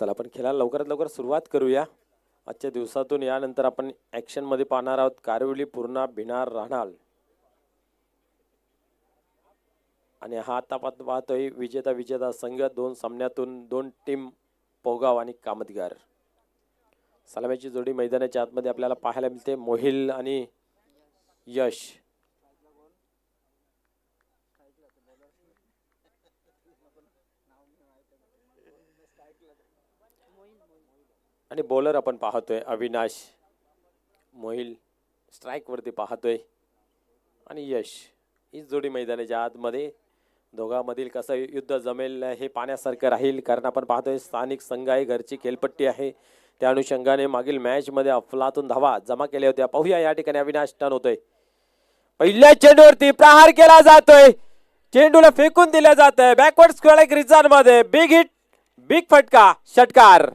चला आपण खेळायला लवकरात लवकर सुरुवात करूया. आजच्या दिवसातून यानंतर आपण ऍक्शन मध्ये पाहणार आहोत कारिवली पूर्णा भिनार राहणार. आणि हा आता पाहतोय विजेता संघ. दोन सामन्यातून दोन टीम पोगाव आणि कामतगार. सलामीची जोडी मैदानाच्या आतमध्ये आपल्याला पाहायला मिळते. मोहिल आणि यश. आणि बॉलर आपण पाहतोय अविनाश. मोहिल स्ट्राइक वरती पाहतोय आणि यश. ही जोडी मैदानाच्या आतमध्ये दोघांमधील कसं युद्ध जमेल हे पाहण्यासारखं राहील. कारण आपण पाहतोय स्थानिक संघ आहे, घरची खेळपट्टी आहे. त्या अनुषंगाने मागील मॅच मध्ये अफलातून धावा जमा केल्या होत्या. पाहूया या ठिकाणी अविनाश टर्न होतोय. पहिल्या चेंडूवरती प्रहार केला जातोय. चेंडूला फेकून दिलं जातंय. बॅकवर्ड स्क्वेअर रिझन मध्ये बिग हिट, बिग फटका, षटकार.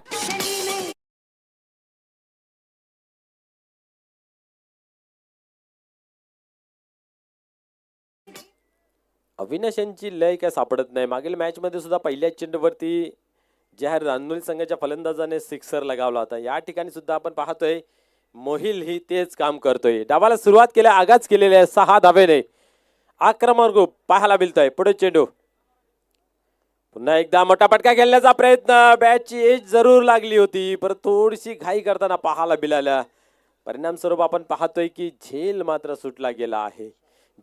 अविनाश यांची लय काय सापडत नाही. मागील मॅच मध्ये सुद्धा पहिल्या चेंडूवरती ज्या रानोली संघाच्या फलंदाजाने सिक्सर लगावला होता. या ठिकाणी सुद्धा आपण पाहतोय मोहिल ही तेच काम करतोय. डावाला सुरुवात केल्या आगाच केलेली आहे 6 धावेने. आक्रमक ग्रुप पाहायला मिळतोय. पुढे चेंडू पुन्हा एकदा मोठा फटका खेळण्याचा प्रयत्न. बॅटची एज जरूर लागली होती पण थोडीशी घाई करताना पाहायला मिळाल्या. परिणाम स्वरूप आपण पाहतोय की झेल मात्र सुटला गेला आहे.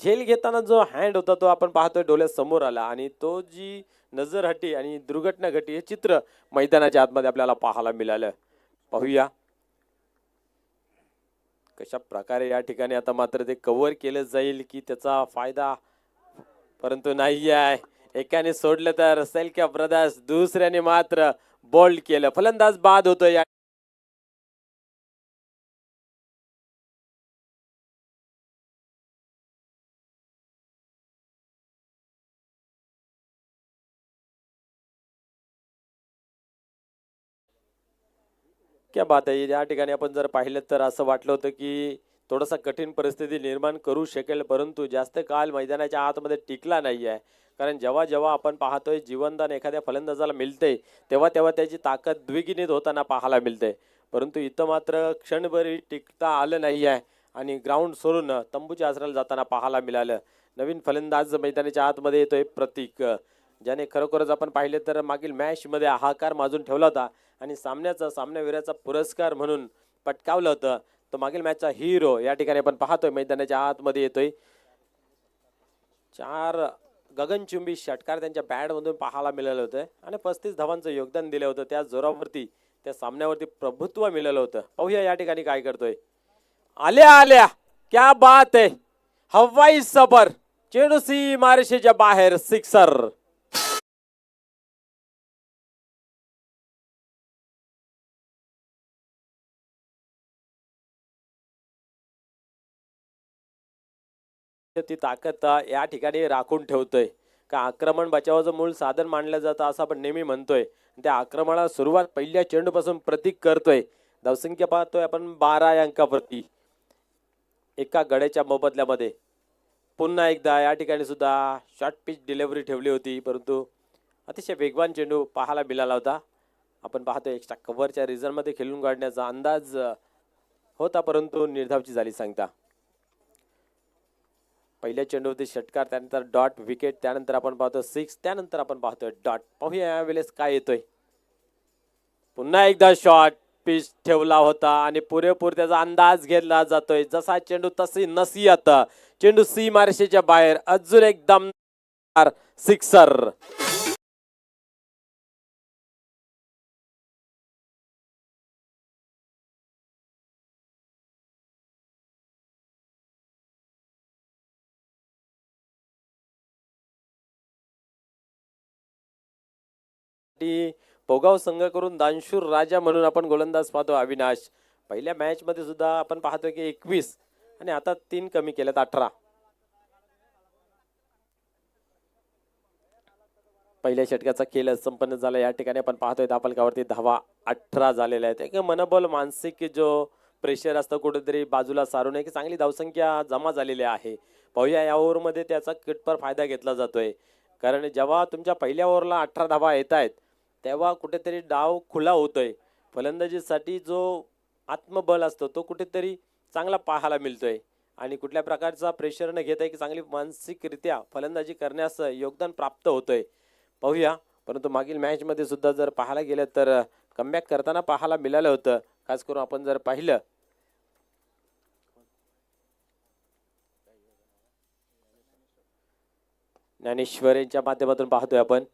झेल घेताना जो हँड होता तो आपण पाहतोय डोळ्यासमोर आला आणि तो जी नजर हटी आणि दुर्घटना घटी हे चित्र मैदानाच्या आतमध्ये आपल्याला पाहायला मिळालं. पाहूया कशा प्रकारे या ठिकाणी आता मात्र ते कव्हर केलं जाईल की त्याचा फायदा, परंतु नाही आहे. एकाने सोडलं तर सेल्क्या ब्रदर्स, दुसऱ्याने मात्र बोल्ड केलं. फलंदाज बाद होतोय. क्या बात आहे. या ठिकाणी आपण जर पाहिलं तर असं वाटलं होतं की थोडासा कठीण परिस्थिती निर्माण करू शकेल, परंतु जास्त काळ मैदानाच्या आतमध्ये टिकला नाही आहे. कारण जेव्हा जेव्हा आपण पाहतोय जीवनदान एखाद्या फलंदाजाला मिळते तेव्हा तेव्हा त्याची ताकद द्विगुणित होताना पाहायला मिळते. परंतु इथं मात्र क्षणभरही टिकता आलं नाही आहे आणि ग्राउंड सोडून तंबूच्या आसराला जाताना पाहायला मिळालं. नवीन फलंदाज मैदानाच्या आतमध्ये येतोय प्रतीक, ज्याने खरोखरच आपण पाहिले तर मागील मॅच मध्ये हाहाकार माजून ठेवला होता आणि सामनावीराचा पुरस्कार म्हणून पटकावलं होतं. तो मागील मॅचचा हिरो या ठिकाणी आपण पाहतोय मैदानाच्या आतमध्ये येतोय. 4 गगनचुंबी षटकार त्यांच्या बॅट मधून पाहायला मिळालं होतं आणि 35 धावांचं योगदान दिलं होतं. त्या जोरावरती त्या सामन्यावरती प्रभुत्व मिळालं होतं. पाहूया या ठिकाणी काय करतोय. आल्या क्या बात आहे. हवाई सफर, चेंडू सीमारेषेच्या बाहेर, सिक्सर. ती ताकद या ठिकाणी राखून ठेवतोय का आक्रमण बचावाचं मूळ साधन मानलं जातं असं आपण नेहमी म्हणतोय. त्या आक्रमणाला सुरुवात पहिल्या चेंडूपासून प्रतीक करतोय. धावसंख्या पाहतोय आपण 12 अंकावरती एका गड्याच्या मोबदल्यामध्ये. पुन्हा एकदा या ठिकाणी सुद्धा शॉर्ट पिच डिलिव्हरी ठेवली होती, परंतु अतिशय वेगवान चेंडू पाहायला मिळाला होता. आपण पाहतोय एक्स्ट्रा कव्हरच्या रिझन मध्ये खेळून काढण्याचा अंदाज होता, परंतु निर्धावची झाली सांगता. पहिल्या चेंडूवरती षटकार, त्यानंतर डॉट विकेट, त्यानंतर आपण पाहतो 6, त्यानंतर आपण पाहतोय डॉट. पाहूया यावेळेस काय येतोय. पुन्हा एकदा शॉट पिच ठेवला होता आणि पुरेपूर त्याचा अंदाज घेतला जातोय. जसा चेंडू तशी नसीहत, चेंडू सीमारेषेच्या बाहेर. अजून एक दमदार सिक्सर. पोगाव संघ करून दानशूर राजा म्हणून आपण गोलंदाज पाहतो अविनाश. पहिल्या मॅच मध्ये सुद्धा आपण पाहतोय की 21 आणि आता 3 कमी केलेत 18. पहिल्या षटकाचा खेळ संपन्न झाला. या ठिकाणी आपण पाहतोय धावफलकावरती धावा 18 झालेल्या आहेत. एक मनोबल मानसिक जो प्रेशर असतं कुठेतरी बाजूला सारून एक चांगली धावसंख्या जमा झालेली आहे. पाहूया या ओव्हरमध्ये त्याचा कितपर फायदा घेतला जातोय. कारण जेव्हा तुमच्या पहिल्या ओव्हरला 18 धावा येत आहेत तेव्हा कुठेतरी डाव खुला होतोय. फलंदाजीसाठी जो आत्मबल असतो तो कुठेतरी चांगला पाहायला मिळतोय आणि कुठल्या प्रकारचा प्रेशर न घेता की चांगली मानसिकरित्या फलंदाजी करण्यास योगदान प्राप्त होतंय पाहूया. परंतु मागील मॅचमध्ये सुद्धा जर पाहायला गेलं तर कमबॅक करताना पाहायला मिळालं होतं. खास करून आपण जर पाहिलं ज्ञानेश्वर यांच्या माध्यमातून पाहतोय आपण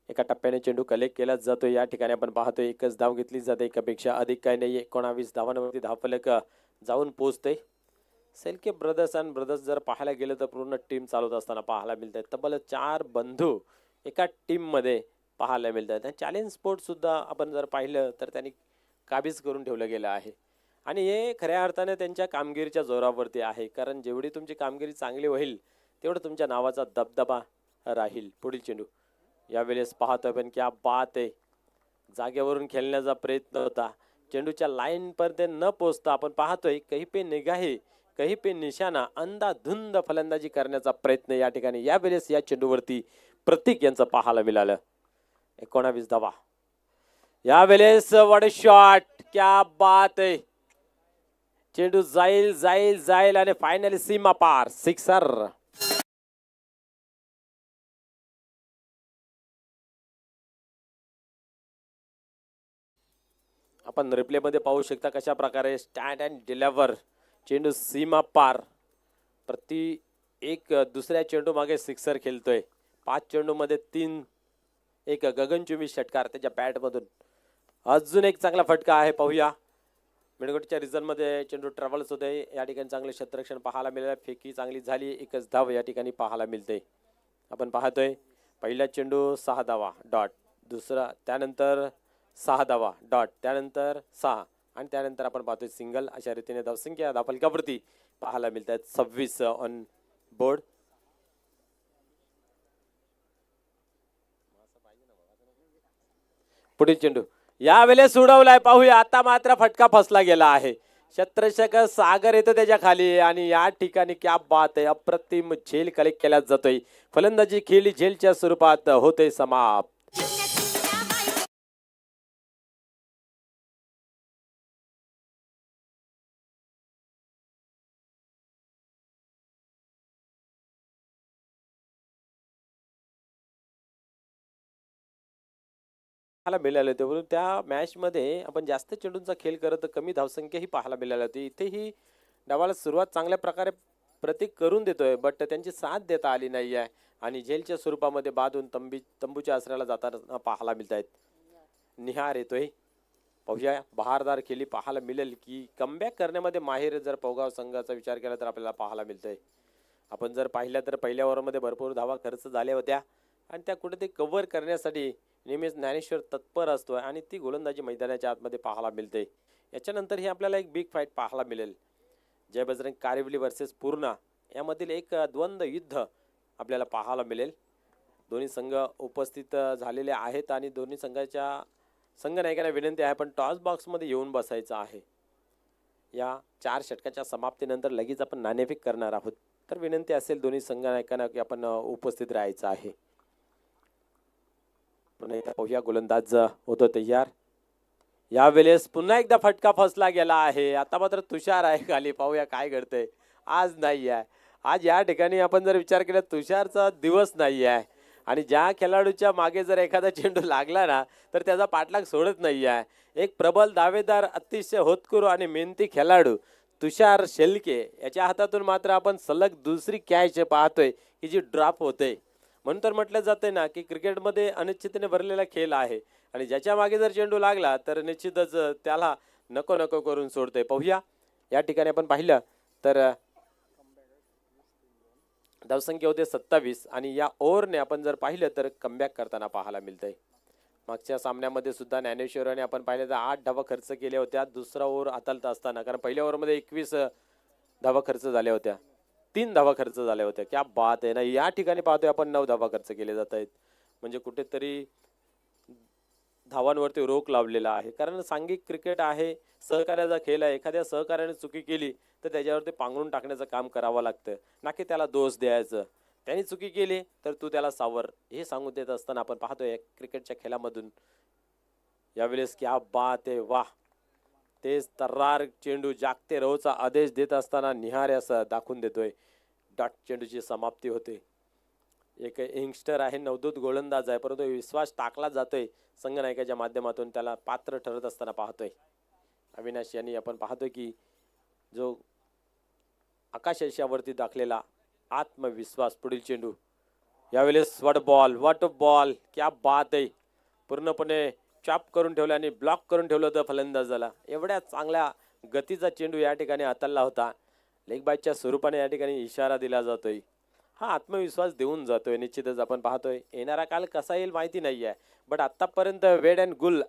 एका टप्प्याने चेंडू कलेक्ट केला जातो. या ठिकाणी आपण पाहतोय एकच धाव घेतली जाते, एकापेक्षा अधिक काही नाही. 19 धावांवरती धावफलक जाऊन पोहोचते. सेल्के ब्रदर्स आणि ब्रदर्स जर पाहायला गेलं तर पूर्ण टीम चालवत असताना पाहायला मिळतात. तब्बल 4 बंधू एका टीम मध्ये पाहायला मिळतात. आणि चॅलेंज स्पोर्ट सुद्धा आपण जर पाहिलं तर त्यांनी काबीज करून ठेवलं गेलं आहे आणि हे खऱ्या अर्थाने त्यांच्या कामगिरीच्या जोरावरती आहे. कारण जेवढी तुमची कामगिरी चांगली होईल तेवढं तुमच्या नावाचा दबदबा राहील. पुढील चेंडू यावेळेस पाहतोय पण क्या बात आहे. जागेवरून खेळण्याचा प्रयत्न होता, चेंडूच्या लाईन पर्यंत न पोहोचता आपण पाहतोय कहीं पे निगाहे कहीं पे निशाणा, अंधाधुंद फलंदाजी करण्याचा प्रयत्न या ठिकाणी यावेळेस या चेंडूवरती प्रतीक यांचं पाहायला मिळालं. 19 धावा यावेळेस. व्हॉट अ शॉट, क्या बात आहे. चेंडू जाईल जाईल जाईल आणि फायनली सीमा पार सिक्सर. आपण रिप्ले मध्ये पाहू शकता कशा प्रकारे स्टँड अँड डिलिव्हर, चेंडू सीमा पार. प्रति एक दुसऱ्या चेंडू मागे सिक्सर खेळतोय. 5 चेंडू मध्ये 3 एक गगनचुंबी षटकार त्याच्या बॅट मधून. अजून एक चांगला फटका आहे पाहूया. मिडगोटच्या रिझन मध्ये चेंडू ट्रॅव्हल्स होते. या ठिकाणी चांगले क्षेत्ररक्षण पाहायला मिळालं. फेकी चांगली झाली, एकच धाव या ठिकाणी पाहायला मिळते. आपण पाहतोय पहिला चेंडू 6 धावा डॉट, दुसरा त्यानंतर 6 धावा डॉट, त्यानंतर 6 आणि त्यानंतर आपण पाहतोय सिंगल. अशा रीतीने धावसंख्या धावफलकावरती पाहायला मिळतात 26 ऑन बोर्ड. पुढील चेंडू यावेळेस उडवलाय पाहूया. आता मात्र फटका फसला गेला आहे. क्षेत्ररक्षक सागर येतो त्याच्या खाली आणि या ठिकाणी क्या बात आहे, अप्रतिम झेल कलेक्ट केला जातोय. फलंदाजी खेळी झेलच्या स्वरूपात होते समाप्त. मिळाले होते म्हणून त्या मॅच मध्ये आपण जास्त चेंडूंचा खेळ करत कमी धावसंख्या ही पाहायला मिळाली होती. इथेही डावाला सुरुवात चांगल्या प्रकारे प्रतीक करून देतोय, बट त्यांची साथ देता आली नाही आहे आणि झेलच्या स्वरूपामध्ये बांधून तंबूच्या आसऱ्याला जाताना पाहायला मिळत आहेत. निहार येतोय पाहूया. बहारदार खेळी पाहायला मिळेल की कमबॅक करण्यामध्ये माहेर जर पौगाव संघाचा विचार केला तर आपल्याला पाहायला मिळतंय. आपण जर पाहिलं तर पहिल्या ओव्हरमध्ये भरपूर धावा खर्च झाल्या होत्या आणि त्या कुठे ते कव्हर करण्यासाठी नेहमीच ज्ञानेश्वर तत्पर असतोय आणि ती गोलंदाजी मैदानाच्या आतमध्ये पाहायला मिळते. याच्यानंतर ही आपल्याला एक बिग फाईट पाहायला मिळेल. जय बजरंग कारिवली वर्सेस पूर्णा यामधील एक द्वंद्व युद्ध आपल्याला पाहायला मिळेल. दोन्ही संघ उपस्थित झालेले आहेत आणि दोन्ही संघाच्या संघनायकांना विनंती आहे पण टॉस बॉक्समध्ये येऊन बसायचं आहे. या 4 षटकाच्या समाप्तीनंतर लगेच आपण नाणेफेक करणार आहोत, तर विनंती असेल दोन्ही संघनायकांना की आपण उपस्थित राहायचं आहे. पाहूया गोलंदाज होतो तयार. यावेळेस पुन्हा एकदा फटका फसला गेला आहे. आता मात्र तुषार आहे खाली. पाहूया काय घडतंय. आज नाही आहे, आज या ठिकाणी आपण जर विचार केला तुषारचा दिवस नाही आहे आणि ज्या खेळाडूच्या मागे जर एखादा चेंडू लागला ना तर त्याचा पाठलाग सोडत नाही आहे. एक प्रबल दावेदार, अतिशय होतकरू आणि मेहनती खेळाडू तुषार शेलके याच्या हातातून मात्र आपण सलग दुसरी कॅच पाहतोय की जी ड्रॉप होते. म्हणून तर म्हटलं जाते ना की क्रिकेटमध्ये अनिश्चिततेने भरलेला खेळ आहे आणि ज्याच्या मागे जर चेंडू लागला तर निश्चितच त्याला नको नको करून सोडते. पाहूया या ठिकाणी आपण पाहिलं तर धावसंख्या होते 27 आणि या ओव्हरने आपण जर पाहिलं तर कमबॅक करताना पाहायला मिळतंय. मागच्या सामन्यामध्ये सुद्धा ज्ञानेश्वराने आपण पाहिलं तर 8 धावा खर्च केल्या होत्या दुसरा ओव्हर हाताळत असताना, कारण पहिल्या ओव्हरमध्ये 21 धावा खर्च झाल्या होत्या, 3 धावा खर्च झाल्या होत्या. क्या बात आहे ना. या ठिकाणी पाहतोय आपण 9 धावा खर्च केले जात आहेत. म्हणजे कुठेतरी धावांवरती रोख लावलेला आहे. कारण सांघिक क्रिकेट आहे, सहकार्याचा खेळ आहे. एखाद्या सहकार्याने चुकी केली तर त्याच्यावरती पांघरून टाकण्याचं काम करावं लागतं, ना की त्याला दोष द्यायचं. त्याने चुकी केली तर तू त्याला सावर, हे सांगून देत असताना आपण पाहतोय क्रिकेटच्या खेळामधून यावेळेस क्या बात आहे, वाह. तेच तर्रार चेंडू जागते रहोचा आदेश देत असताना निहार असं दाखवून देतोय. डॉट चेंडूची समाप्ती होते. एक यंगस्टर आहे, नवदूत गोलंदाज आहे, परंतु विश्वास टाकला जातोय संघनायकाच्या माध्यमातून, त्याला पात्र ठरत असताना पाहतोय अविनाश यांनी. आपण पाहतोय की जो आकाश आयशावरती दाखलेला आत्मविश्वास. पुढील चेंडू यावेळेस व्हॉट बॉल, क्या बात आहे. पूर्णपणे चाप करून ठेवला आणि ब्लॉक करून ठेवलं होतं फलंदाजाला. एवढ्या चांगल्या गतीचा चेंडू या ठिकाणी हाताळला होता. लेग बायच्या स्वरूपाने या ठिकाणी इशारा दिला जातोय. हा आत्मविश्वास देऊन जातोय. निश्चितच आपण पाहतोय येणारा काल कसा येईल माहिती नाही आहे, बट आतापर्यंत वेड अँड गुल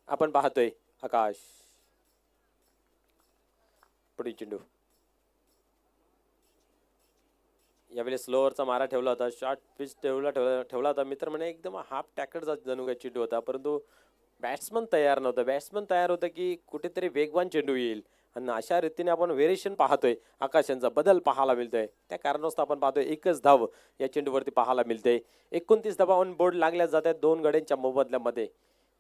आपण पाहतोय आकाश. पुढील चेंडू यावेळी स्लोअरचा मारा ठेवला होता, शॉर्ट पिच ठेवला होता. मित्र म्हणे एकदम हाफ टॅकलचा जणू काय चेंडू होता, परंतु बॅट्समन तयार नव्हता. बॅट्समन तयार होतं की कुठेतरी वेगवान चेंडू येईल, आणि अशा रीतीने आपण व्हेरिएशन पाहतोय. आकाशांचा बदल पाहायला मिळतोय. त्या कारणास्तव आपण पाहतोय एकच धाव या चेंडूवरती पाहायला मिळते. 29 धावा ऑन बोर्ड लागल्या जात आहेत 2 गड्यांच्या मोबदल्यामध्ये.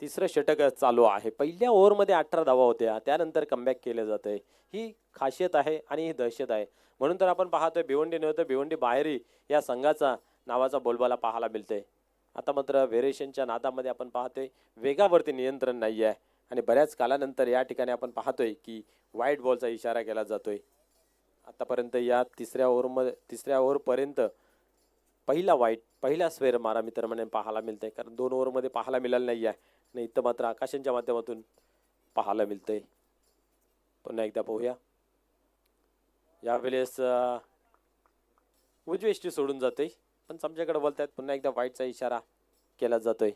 तिसरं षटक चालू आहे. पहिल्या ओव्हरमध्ये 18 धावा होत्या, त्यानंतर कमबॅक केले जाते. ही खासियत आहे आणि ही दहशत आहे. म्हणून तर आपण पाहतोय भिवंडी नव्हतं भिवंडी बाहेरी या संघाचा नावाचा बोलबाला पाहायला मिळते. आता मात्र व्हेरिएशनच्या नादामध्ये आपण पाहतोय वेगावरती नियंत्रण नाही आहे, आणि बऱ्याच कालानंतर या ठिकाणी आपण पाहतोय की वाईट बॉलचा इशारा केला जातोय. आतापर्यंत या तिसऱ्या ओव्हरपर्यंत पहिला स्क्वेअर मारा मित्र म्हणे पाहायला मिळतंय, कारण 2 ओव्हरमध्ये पाहायला मिळालं नाही आहे, आणि इथं मात्र आकाशांच्या माध्यमातून पाहायला मिळतंय. पुन्हा एकदा पाहूया. यावेळेस उजवेष्टी सोडून जाते, पण समजाकडे बोलतायत. पुन्हा एकदा वाईटचा इशारा केला जातोय.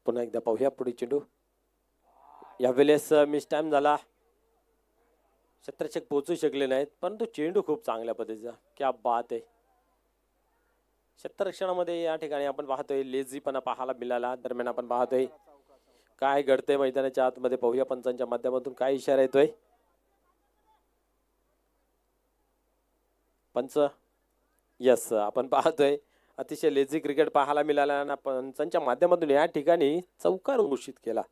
पुन्हा एकदा पाहूया पुढे चेंडू. यावेळेस मिस टाइम झाला, क्षेत्ररक्षक पोहोचू शकले नाहीत, परंतु चेंडू खूप चांगल्या पद्धतीचा, क्या बात आहे. क्षेत्ररक्षणामध्ये या ठिकाणी आपण पाहतोय लेझीपणा पाहायला मिळाला. दरम्यान आपण पाहतोय काय घडतंय मैदानाच्या आतमध्ये, पाहूया पंचांच्या माध्यमातून काय इशारा येतोय. पंच यस, आपण पाहतोय अतिशय लेझी क्रिकेट पाहायला मिळाला, आणि पंचांच्या माध्यमातून या ठिकाणी चौकार घोषित केला.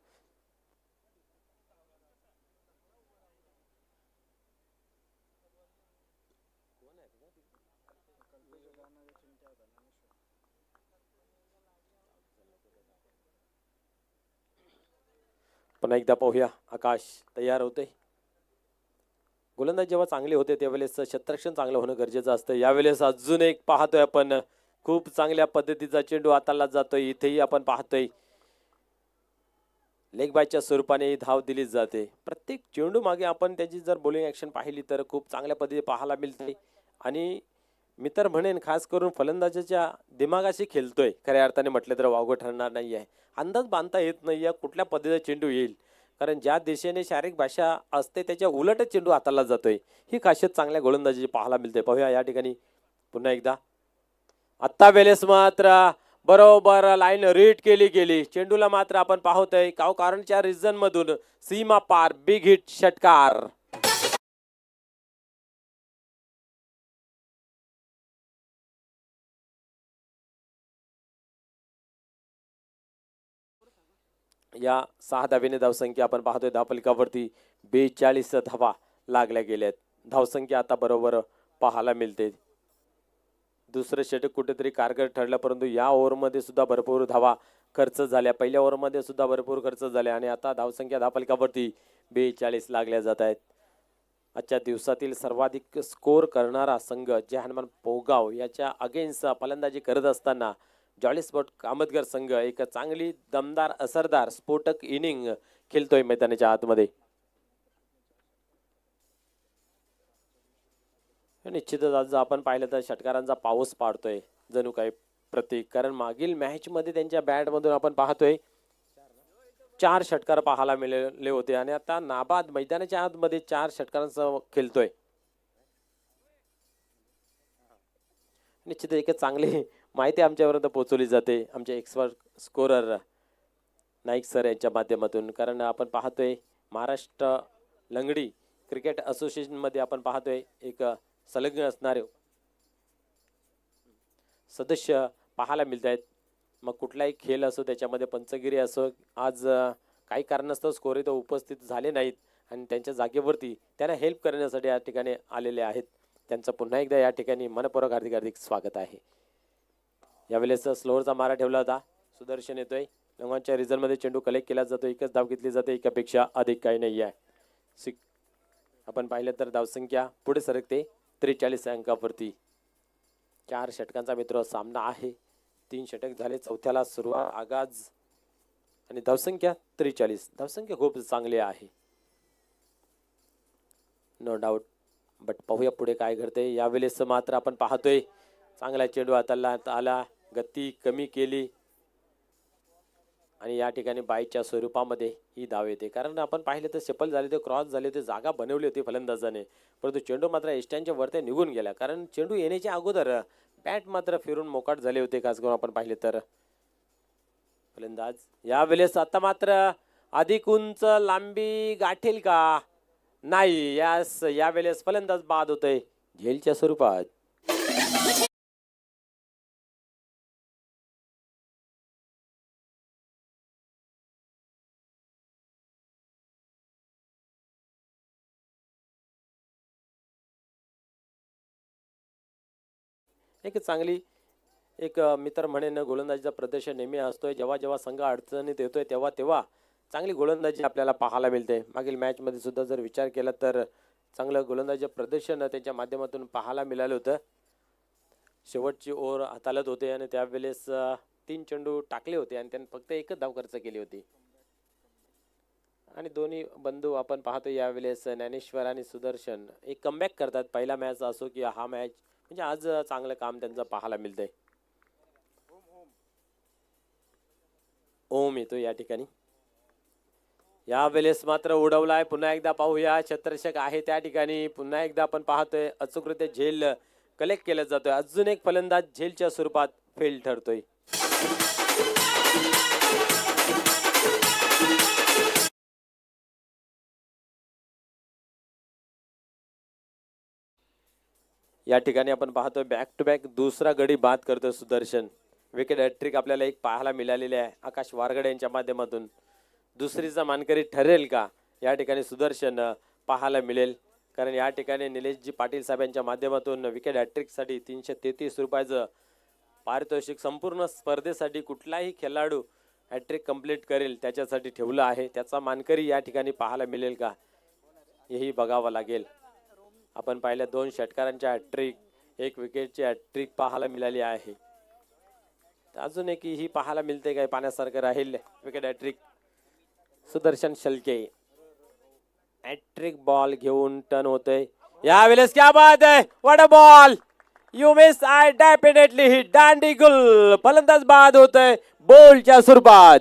पुन्हा एकदा पाहूया. आकाश तयार होते. गोलंदाज जेव्हा चांगले होते त्यावेळेस क्षेत्ररक्षण चांगलं होणं गरजेचं असतं. यावेळेस अजून एक पाहतोय आपण खूप चांगल्या पद्धतीचा चेंडू हाताळला जातोय. इथेही आपण पाहतोय लेग बायच्या स्वरूपाने धाव दिली जाते. प्रत्येक चेंडू मागे आपण त्याची जर बॉलिंग ऍक्शन पाहिली तर खूप चांगल्या पद्धतीने पाहायला मिळते, आणि मी तर म्हणेन खास करून फलंदाजाच्या दिमागाशी खेळतोय. खऱ्या अर्थाने म्हटलं तर वावगं ठरणार नाही आहे. अंदाज बांधता येत नाही आहे कुठल्या पद्धतीचा चेंडू येईल, कारण ज्या दिशेने शारीरिक भाषा असते त्याच्या उलटच चेंडू हाताळला जातोय. ही खासियत चांगल्या गोलंदाजीची पाहायला मिळते. पाहूया या ठिकाणी पुन्हा एकदा. आत्ता वेळेस मात्र बरोबर लाईन रीड केली गेली. चेंडूला मात्र आपण पाहतोय कारणच्या रिजन मधून सीमा पार बिग हिट षटकार. या 6 धावेने धावसंख्या आपण पाहतोय धावफलकावरती 42 धावा लागल्या गेल्यात. धावसंख्या आता बरोबर पाहायला मिळते. दुसरं षटक कुठेतरी कारगर ठरलं, परंतु या ओव्हरमध्ये सुद्धा भरपूर धावा खर्च झाल्या. पहिल्या ओव्हरमध्ये सुद्धा भरपूर खर्च झाल्या, आणि आता धावसंख्या धावफलकावरती 42 लागल्या जात आहेत. आजच्या दिवसातील सर्वाधिक स्कोर करणारा संघ जे हनुमान पोगाव याच्या अगेन्स्ट फलंदाजी करत असताना जॉली स्पोर्ट कामतगर संघ एक चांगली दमदार असरदार स्फोटक इनिंग खेळतोय मैदानाच्या आतमध्ये. निश्चितच आज आपण पाहिलं तर षटकारांचा पाऊस पाडतोय जणू काही प्रतीक, कारण मागील मॅच मध्ये त्यांच्या बॅट मधून आपण पाहतोय 4 षटकार पाहायला मिळाले होते, आणि आता नाबाद मैदानाच्या आतमध्ये 4 षटकारांसह खेळतोय. निश्चित एक चांगली माहिती आमच्यापर्यंत पोहोचवली जाते आमचे एक्सपर्ट स्कोरर नाईक सर यांच्या माध्यमातून. कारण आपण पाहतोय महाराष्ट्र लंगडी क्रिकेट असोसिएशनमध्ये आपण पाहतोय एक संलग्न असणारे सदस्य पाहायला मिळत आहेत. मग कुठलाही खेळ असो त्याच्यामध्ये पंचगिरी असो, आज काही कारणास्तव स्कोर इथं उपस्थित झाले नाहीत आणि त्यांच्या जागेवरती त्यांना हेल्प करण्यासाठी या ठिकाणी आलेले आहेत. त्यांचं पुन्हा एकदा या ठिकाणी मनपूर्वक हार्दिक हार्दिक स्वागत आहे. यावेळेस स्लोअरचा मारा ठेवला होता. सुदर्शन येतोय. लंगवांच्या रिझल्टमध्ये चेंडू कलेक्ट केला जातो. एकच धाव घेतली जाते. एकापेक्षा अधिक काही नाही आहे. आपण पाहिलं तर धावसंख्या पुढे सरकते 43 अंकावरती. 4 षटकांचा मित्र सामना आहे. 3 षटक झाले. चौथ्याला सुरुवात आगाज आणि धावसंख्या 43. धावसंख्या खूप चांगली आहे, नो डाऊट. बट पाहूया पुढे काय घडते. यावेळेस मात्र आपण पाहतोय चांगला चेंडू हाताला आला, गती कमी केली आणि या ठिकाणी बाईच्या स्वरूपामध्ये ही धाव येते. कारण आपण पाहिले तर सफल झाले, ते क्रॉस झाले, ते जागा बनवली होती फलंदाजाने, परंतु चेंडू मात्र एस्टँडच्या वरती निघून गेला. कारण चेंडू येण्याच्या अगोदर बॅट मात्र फिरून मोकाट झाले होते. खास करून आपण पाहिले तर फलंदाज यावेळेस आता मात्र अधिक उंच लांबी गाठेल का, नाही. यावेळेस फलंदाज बाद होतोय झेलच्या स्वरूपात. एक चांगली मी तर म्हणेन गोलंदाजीचा प्रदर्शन नेहमी असतोय. जेव्हा जेव्हा संघ अडचणीत येतोय तेव्हा तेव्हा चांगली गोलंदाजी आपल्याला पाहायला मिळते. मागील मॅचमध्ये सुद्धा जर विचार केला तर चांगलं गोलंदाजी प्रदर्शन त्यांच्या माध्यमातून पाहायला मिळालं होतं. शेवटची ओव्हर हाताळत होते आणि त्यावेळेस 3 चेंडू टाकले होते आणि त्यांनी फक्त एकच धाव खर्च केली होती. आणि दोन्ही बंधू आपण पाहतो यावेळेस ज्ञानेश्वर आणि सुदर्शन एक कमबॅक करतात. पहिला मॅच असो की हा मॅच, म्हणजे आज चांगलं काम त्यांचं पाहायला मिळतंय. ओम येतो या ठिकाणी. यावेळेस मात्र उडवलाय. पुन्हा एकदा पाहूया. छत्रषक आहे त्या ठिकाणी. पुन्हा एकदा आपण पाहतोय अचूकरित्या झेल कलेक्ट केला जातोय. अजून एक फलंदाज झेलच्या स्वरूपात फेल ठरतोय. या ठिकाणी आपण पाहतोय बॅक टू बॅक दुसरा गडी बाद करतोय सुदर्शन. विकेट हॅट्रिक आपल्याला एक पाहायला मिळालेली आहे आकाश वारगडे यांच्या माध्यमातून. दुसरीचा मानकरी ठरेल का, या ठिकाणी सुदर्शन पाहायला मिळेल. कारण या ठिकाणी निलेशजी पाटील साहेब यांच्या माध्यमातून विकेट हॅट्रिकसाठी 333 रुपयाचं पारितोषिक संपूर्ण स्पर्धेसाठी कुठलाही खेळाडू हॅट्रिक कंप्लीट करेल त्याच्यासाठी ठेवलं आहे. त्याचा मानकरी या ठिकाणी पाहायला मिळेल का, हेही बघावं लागेल. आपण पाहिलं 2 षटकारांच्या हॅट्रिक, 1 विकेटची हॅट्रिक पाहायला मिळाली आहे. अजून एक ही पाहायला मिळते काय पाण्यासारखं राहील wicket hattrick. Sudarshan Shalke hattrick ball घेऊन टर्न होतोय यावेळेस. क्या बात है, what a ball, you miss, I definitely hit, दांडी गुल. फलंदाज बाद होतोय बॉलच्या स्वरूपात.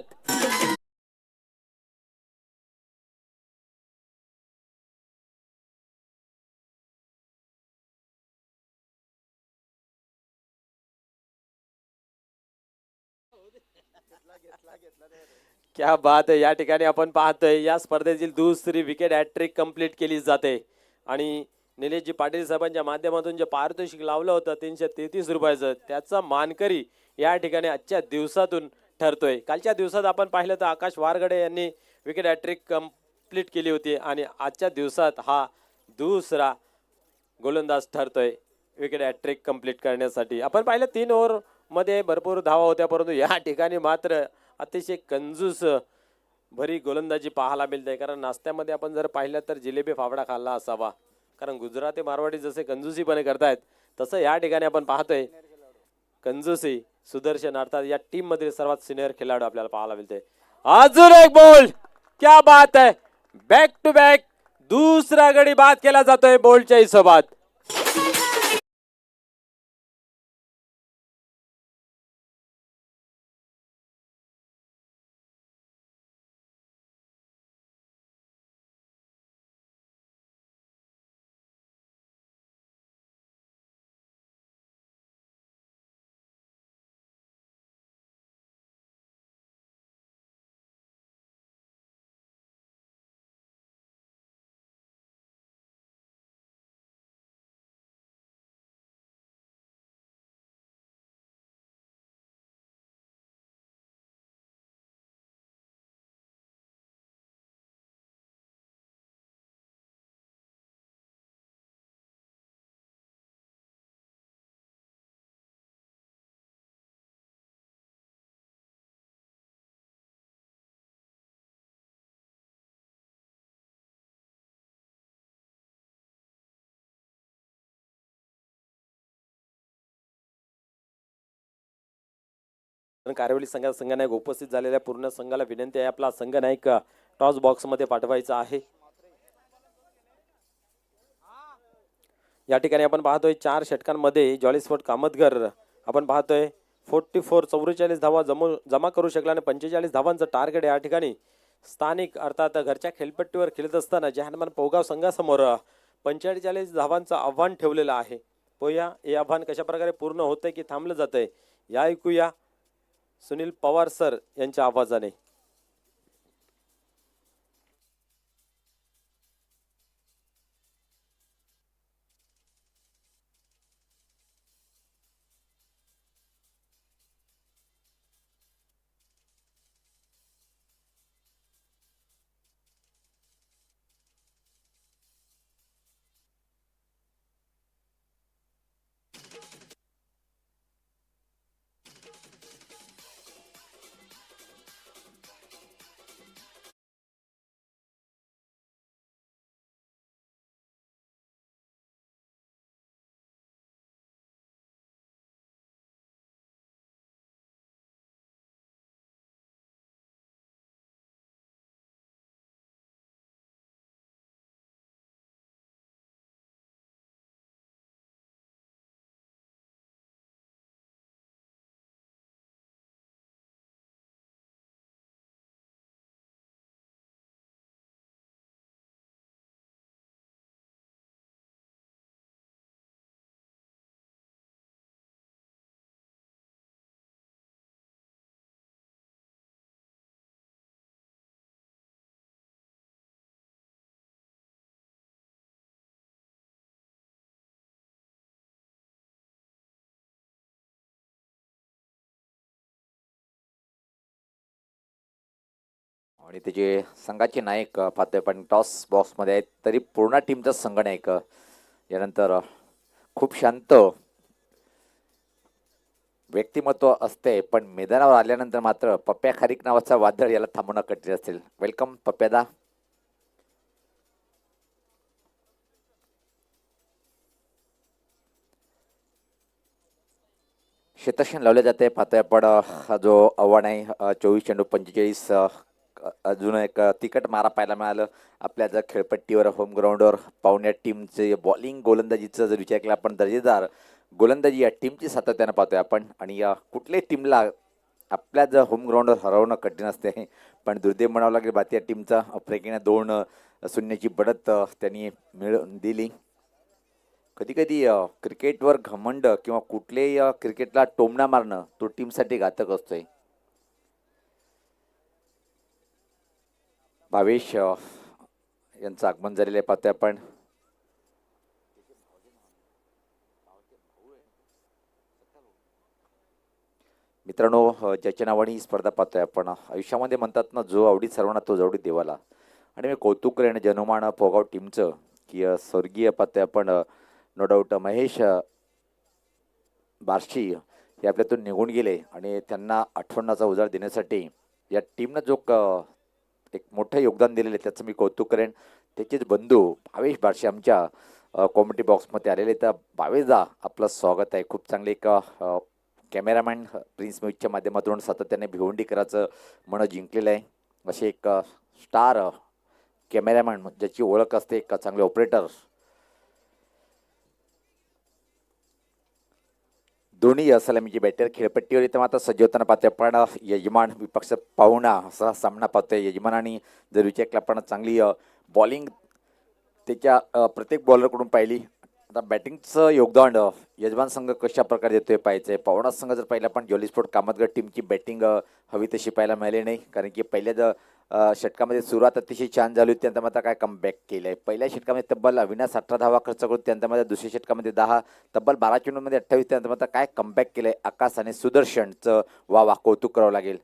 क्या बात आहे. या ठिकाणी आपण पाहतोय या स्पर्धेतील दुसरी विकेट हॅट्रिक कंप्लीट केली जाते आणि निलेशजी पाटील साहेबांच्या माध्यमातून जे पारितोषिक लावलं होतं 333 रुपयाचं, त्याचा मानकरी या ठिकाणी आजच्या दिवसातून ठरतोय. कालच्या दिवसात आपण पाहिलं तर आकाश वारगडे यांनी विकेट हॅट्रिक कंप्लीट केली होती आणि आजच्या दिवसात हा दुसरा गोलंदाज ठरतोय विकेट हॅट्रिक कंप्लीट करण्यासाठी. आपण पाहिलं 3 ओव्हर मध्ये भरपूर धावा होत्या, परंतु या ठिकाणी मात्र अतिशय कंजूस भरी गोलंदाजी पाहायला मिळते. कारण नाश्त्यामध्ये आपण जर पाहिलं तर जिलेबी फाफडा खाल्ला असावा. कारण गुजराती मारवाडी जसे कंजूसीपणे करतायत तसं या ठिकाणी आपण पाहतोय कंजूसी सुदर्शन अर्थात या टीम मधील सर्वात सिनियर खेळाडू आपल्याला पाहायला मिळते. अजून एक बॉल, क्या बात है, बॅक टू बॅक दुसरा गडी बाद केला जातोय बॉलच्या हिशोबात. पण कारेवली संघनायक उपस्थित झालेल्या पूर्ण संघाला विनंती आहे आपला संघनायक टॉस बॉक्समध्ये पाठवायचा आहे. या ठिकाणी आपण पाहतोय 4 षटकांमध्ये जॉली स्पोर्ट कामतगर आपण पाहतोय 44 धावा जमा करू शकला आणि 45 धावांचं टार्गेट या ठिकाणी स्थानिक अर्थात घरच्या खेळपट्टीवर खेळत असताना जहानमान पोगाव संघासमोर 45 धावांचं आव्हान ठेवलेलं आहे. पोया हे आव्हान कशा प्रकारे पूर्ण होतंय की थांबलं जातंय या ऐकूया सुनील पवार सर यांच्या आवाजाने. आणि त्याचे संघाचे नायक पाहतोय पण टॉस बॉक्समध्ये आहेत तरी पूर्ण टीमचा संघ नायक यानंतर खूप शांत व्यक्तिमत्व असते पण मैदानावर आल्यानंतर मात्र पप्प्या खारीक नावाचा वादळ याला थांबवणं कठीण असेल. वेलकम पप्प्यादा. शेतशन लावले जाते पाहतोय पण हा जो आव्हान आहे 24 चेंडू 45 अजून एक तिकट मारा पाहायला मिळालं आपल्या जर खेळपट्टीवर होम ग्राउंडवर पाहुण्या टीमचे बॉलिंग गोलंदाजीचं जर विचार केला आपण दर्जेदार गोलंदाजी या टीमची सातत्यानं पाहतोय आपण आणि या कुठल्याही टीमला आपल्या जर होम ग्राउंडवर हरवणं कठीण असते पण दुर्दैव म्हणावं लागेल भारतीय टीमचा अफ्रिकेने 2-0ची बढत त्यांनी मिळवून दिली. कधी कधी क्रिकेटवर घमंड किंवा कुठल्याही क्रिकेटला टोमणा मारणं तो टीमसाठी घातक असतोय. भावेश यांचं आगमन झालेलं आहे पाहतोय आपण. मित्रांनो ज्याच्या नावाने ही स्पर्धा पाहतोय आपण आयुष्यामध्ये म्हणतात ना जो आवडीत सर्वांना तो जवळीत देवाला आणि मी कौतुक करेन जनमान पोगाव टीमचं की स्वर्गीय पाहतोय आपण नो डाऊट महेश बार्शी हे आपल्यातून निघून गेले आणि त्यांना आठवणाचा उजाळ देण्यासाठी या टीमनं जो एक मोठं योगदान दिलेलं आहे त्याचं मी कौतुक करेन. त्याचेच बंधू भावेश बार्शी आमच्या कॉमेडी बॉक्समध्ये आलेले तर भावेशदा आपलं स्वागत आहे. खूप चांगले एक कॅमेरामॅन प्रिन्स म्यूजच्या माध्यमातून सातत्याने भिवंडी करायचं मन जिंकलेलं आहे. असे एक स्टार कॅमेरामॅन ज्याची ओळख असते एक चांगले ऑपरेटर दोन्ही सलामीची बॅटर खेळपट्टीवर येते मात्र सज्ज होताना पाहतोय आपण यजमान विपक्ष पाहुणा असा सामना पाहतोय. यजमानाने जर विचार केला आपण चांगली बॉलिंग त्याच्या प्रत्येक बॉलरकडून पाहिली. आता बॅटिंगचं योगदान यजमान संघ कशा प्रकारे देतोय पाहायचं आहे. पाहुणा संघ जर पाहिला पण जॉली स्पोर्ट कामतगड टीमची बॅटिंग हवी तशी पाहायला मिळाली नाही कारण की पहिल्या षटकामध्ये सुरुवात अतिशय छान झाली होती त्यानंतर मात्र काय कमबॅक केलं आहे. पहिल्या षटकामध्ये तब्बल अविनाश 18 धावा खर्च करून त्यानंतर मध्ये दुसऱ्या षटकामध्ये 10 तब्बल 12 चेंडूमध्ये 28 त्यानंतर मात्र काय कमबॅक केलंय आकाश आणि सुदर्शनचं वा कौतुक करावं लागेल.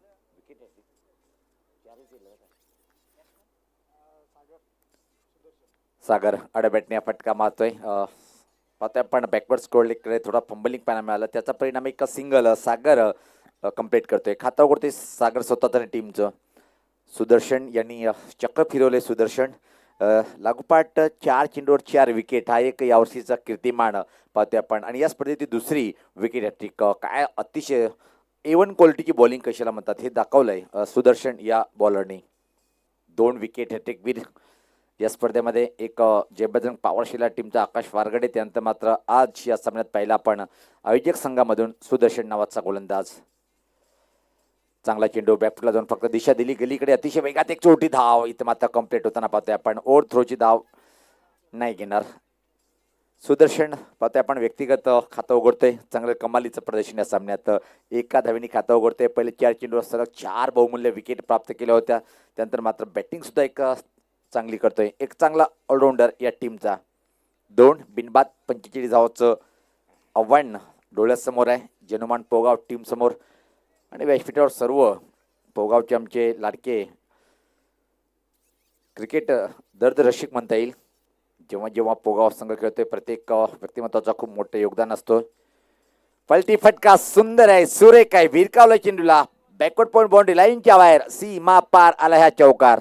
सागर अडबॅटने फटका मारतोय. पाहतोय आपण बॅकवर्ड स्कोरकडे थोडा फंबलिंग पाहायला मिळालं त्याचा परिणाम एक सिंगल सागर कंप्लीट करतोय. खातं करतोय सागर स्वतःच्या टीमचं. सुदर्शन यांनी चक्र फिरवले. सुदर्शन लागोपाठ 4 चेंडूवर 4 विकेट हा एक यावर्षीचा कीर्तिमान पाहतोय आपण आणि या स्पर्धेची दुसरी विकेट हॅट्रिक काय अतिशय A1 क्वालिटीची बॉलिंग कशाला म्हणतात हे दाखवलंय सुदर्शन या बॉलरनी. 2 विकेट हॅट्रिकवीर या स्पर्धेमध्ये. एक जय बजरंग पॉवरशिला टीमचा आकाश वारगडे, त्यानंतर मात्र आज या सामन्यात पाहिला आपण आयोजक संघामधून सुदर्शन नावाचा गोलंदाज. चांगला चेंडू बॅकफुटला जाऊन फक्त दिशा दिली गलीकडे, अतिशय वेगात एक छोटी धाव. इथं मात्र कम्प्लीट होताना पाहतोय आपण. ओव्हर थ्रोची धाव नाही घेणार सुदर्शन. पाहतोय आपण व्यक्तिगत खातं उघडतोय. चांगलं कमालीचं प्रदर्शन या सामन्यात. एका धावेने खातं उघडतोय. पहिले 4 चेंडूवर सलग 4 बहुमूल्य विकेट प्राप्त केल्या होत्या. त्यानंतर मात्र बॅटिंग सुद्धा एक चांगली करतोय. एक चांगला ऑलराऊंडर या टीमचा. 2 बिनबाद 45 धावांचं आव्हान डोळ्यासमोर आहे जनुमान पोगाव टीम समोर. आणि व्यासपीठावर सर्व पोगावचे आमचे लाडके क्रिकेट दर्दरसिक म्हणता येईल. जेव्हा जेव्हा पोगाव संघ खेळतोय प्रत्येक व्यक्तिमत्वाचा खूप मोठं योगदान असतं. पलटी फटका सुंदर आहे, सुरेख आहे. भिरकावला चेंडूला बॅकवर्ड पॉईंट बाउंड्री लाईनच्या बाहेर, सीमा पार आला ह्या चौकार.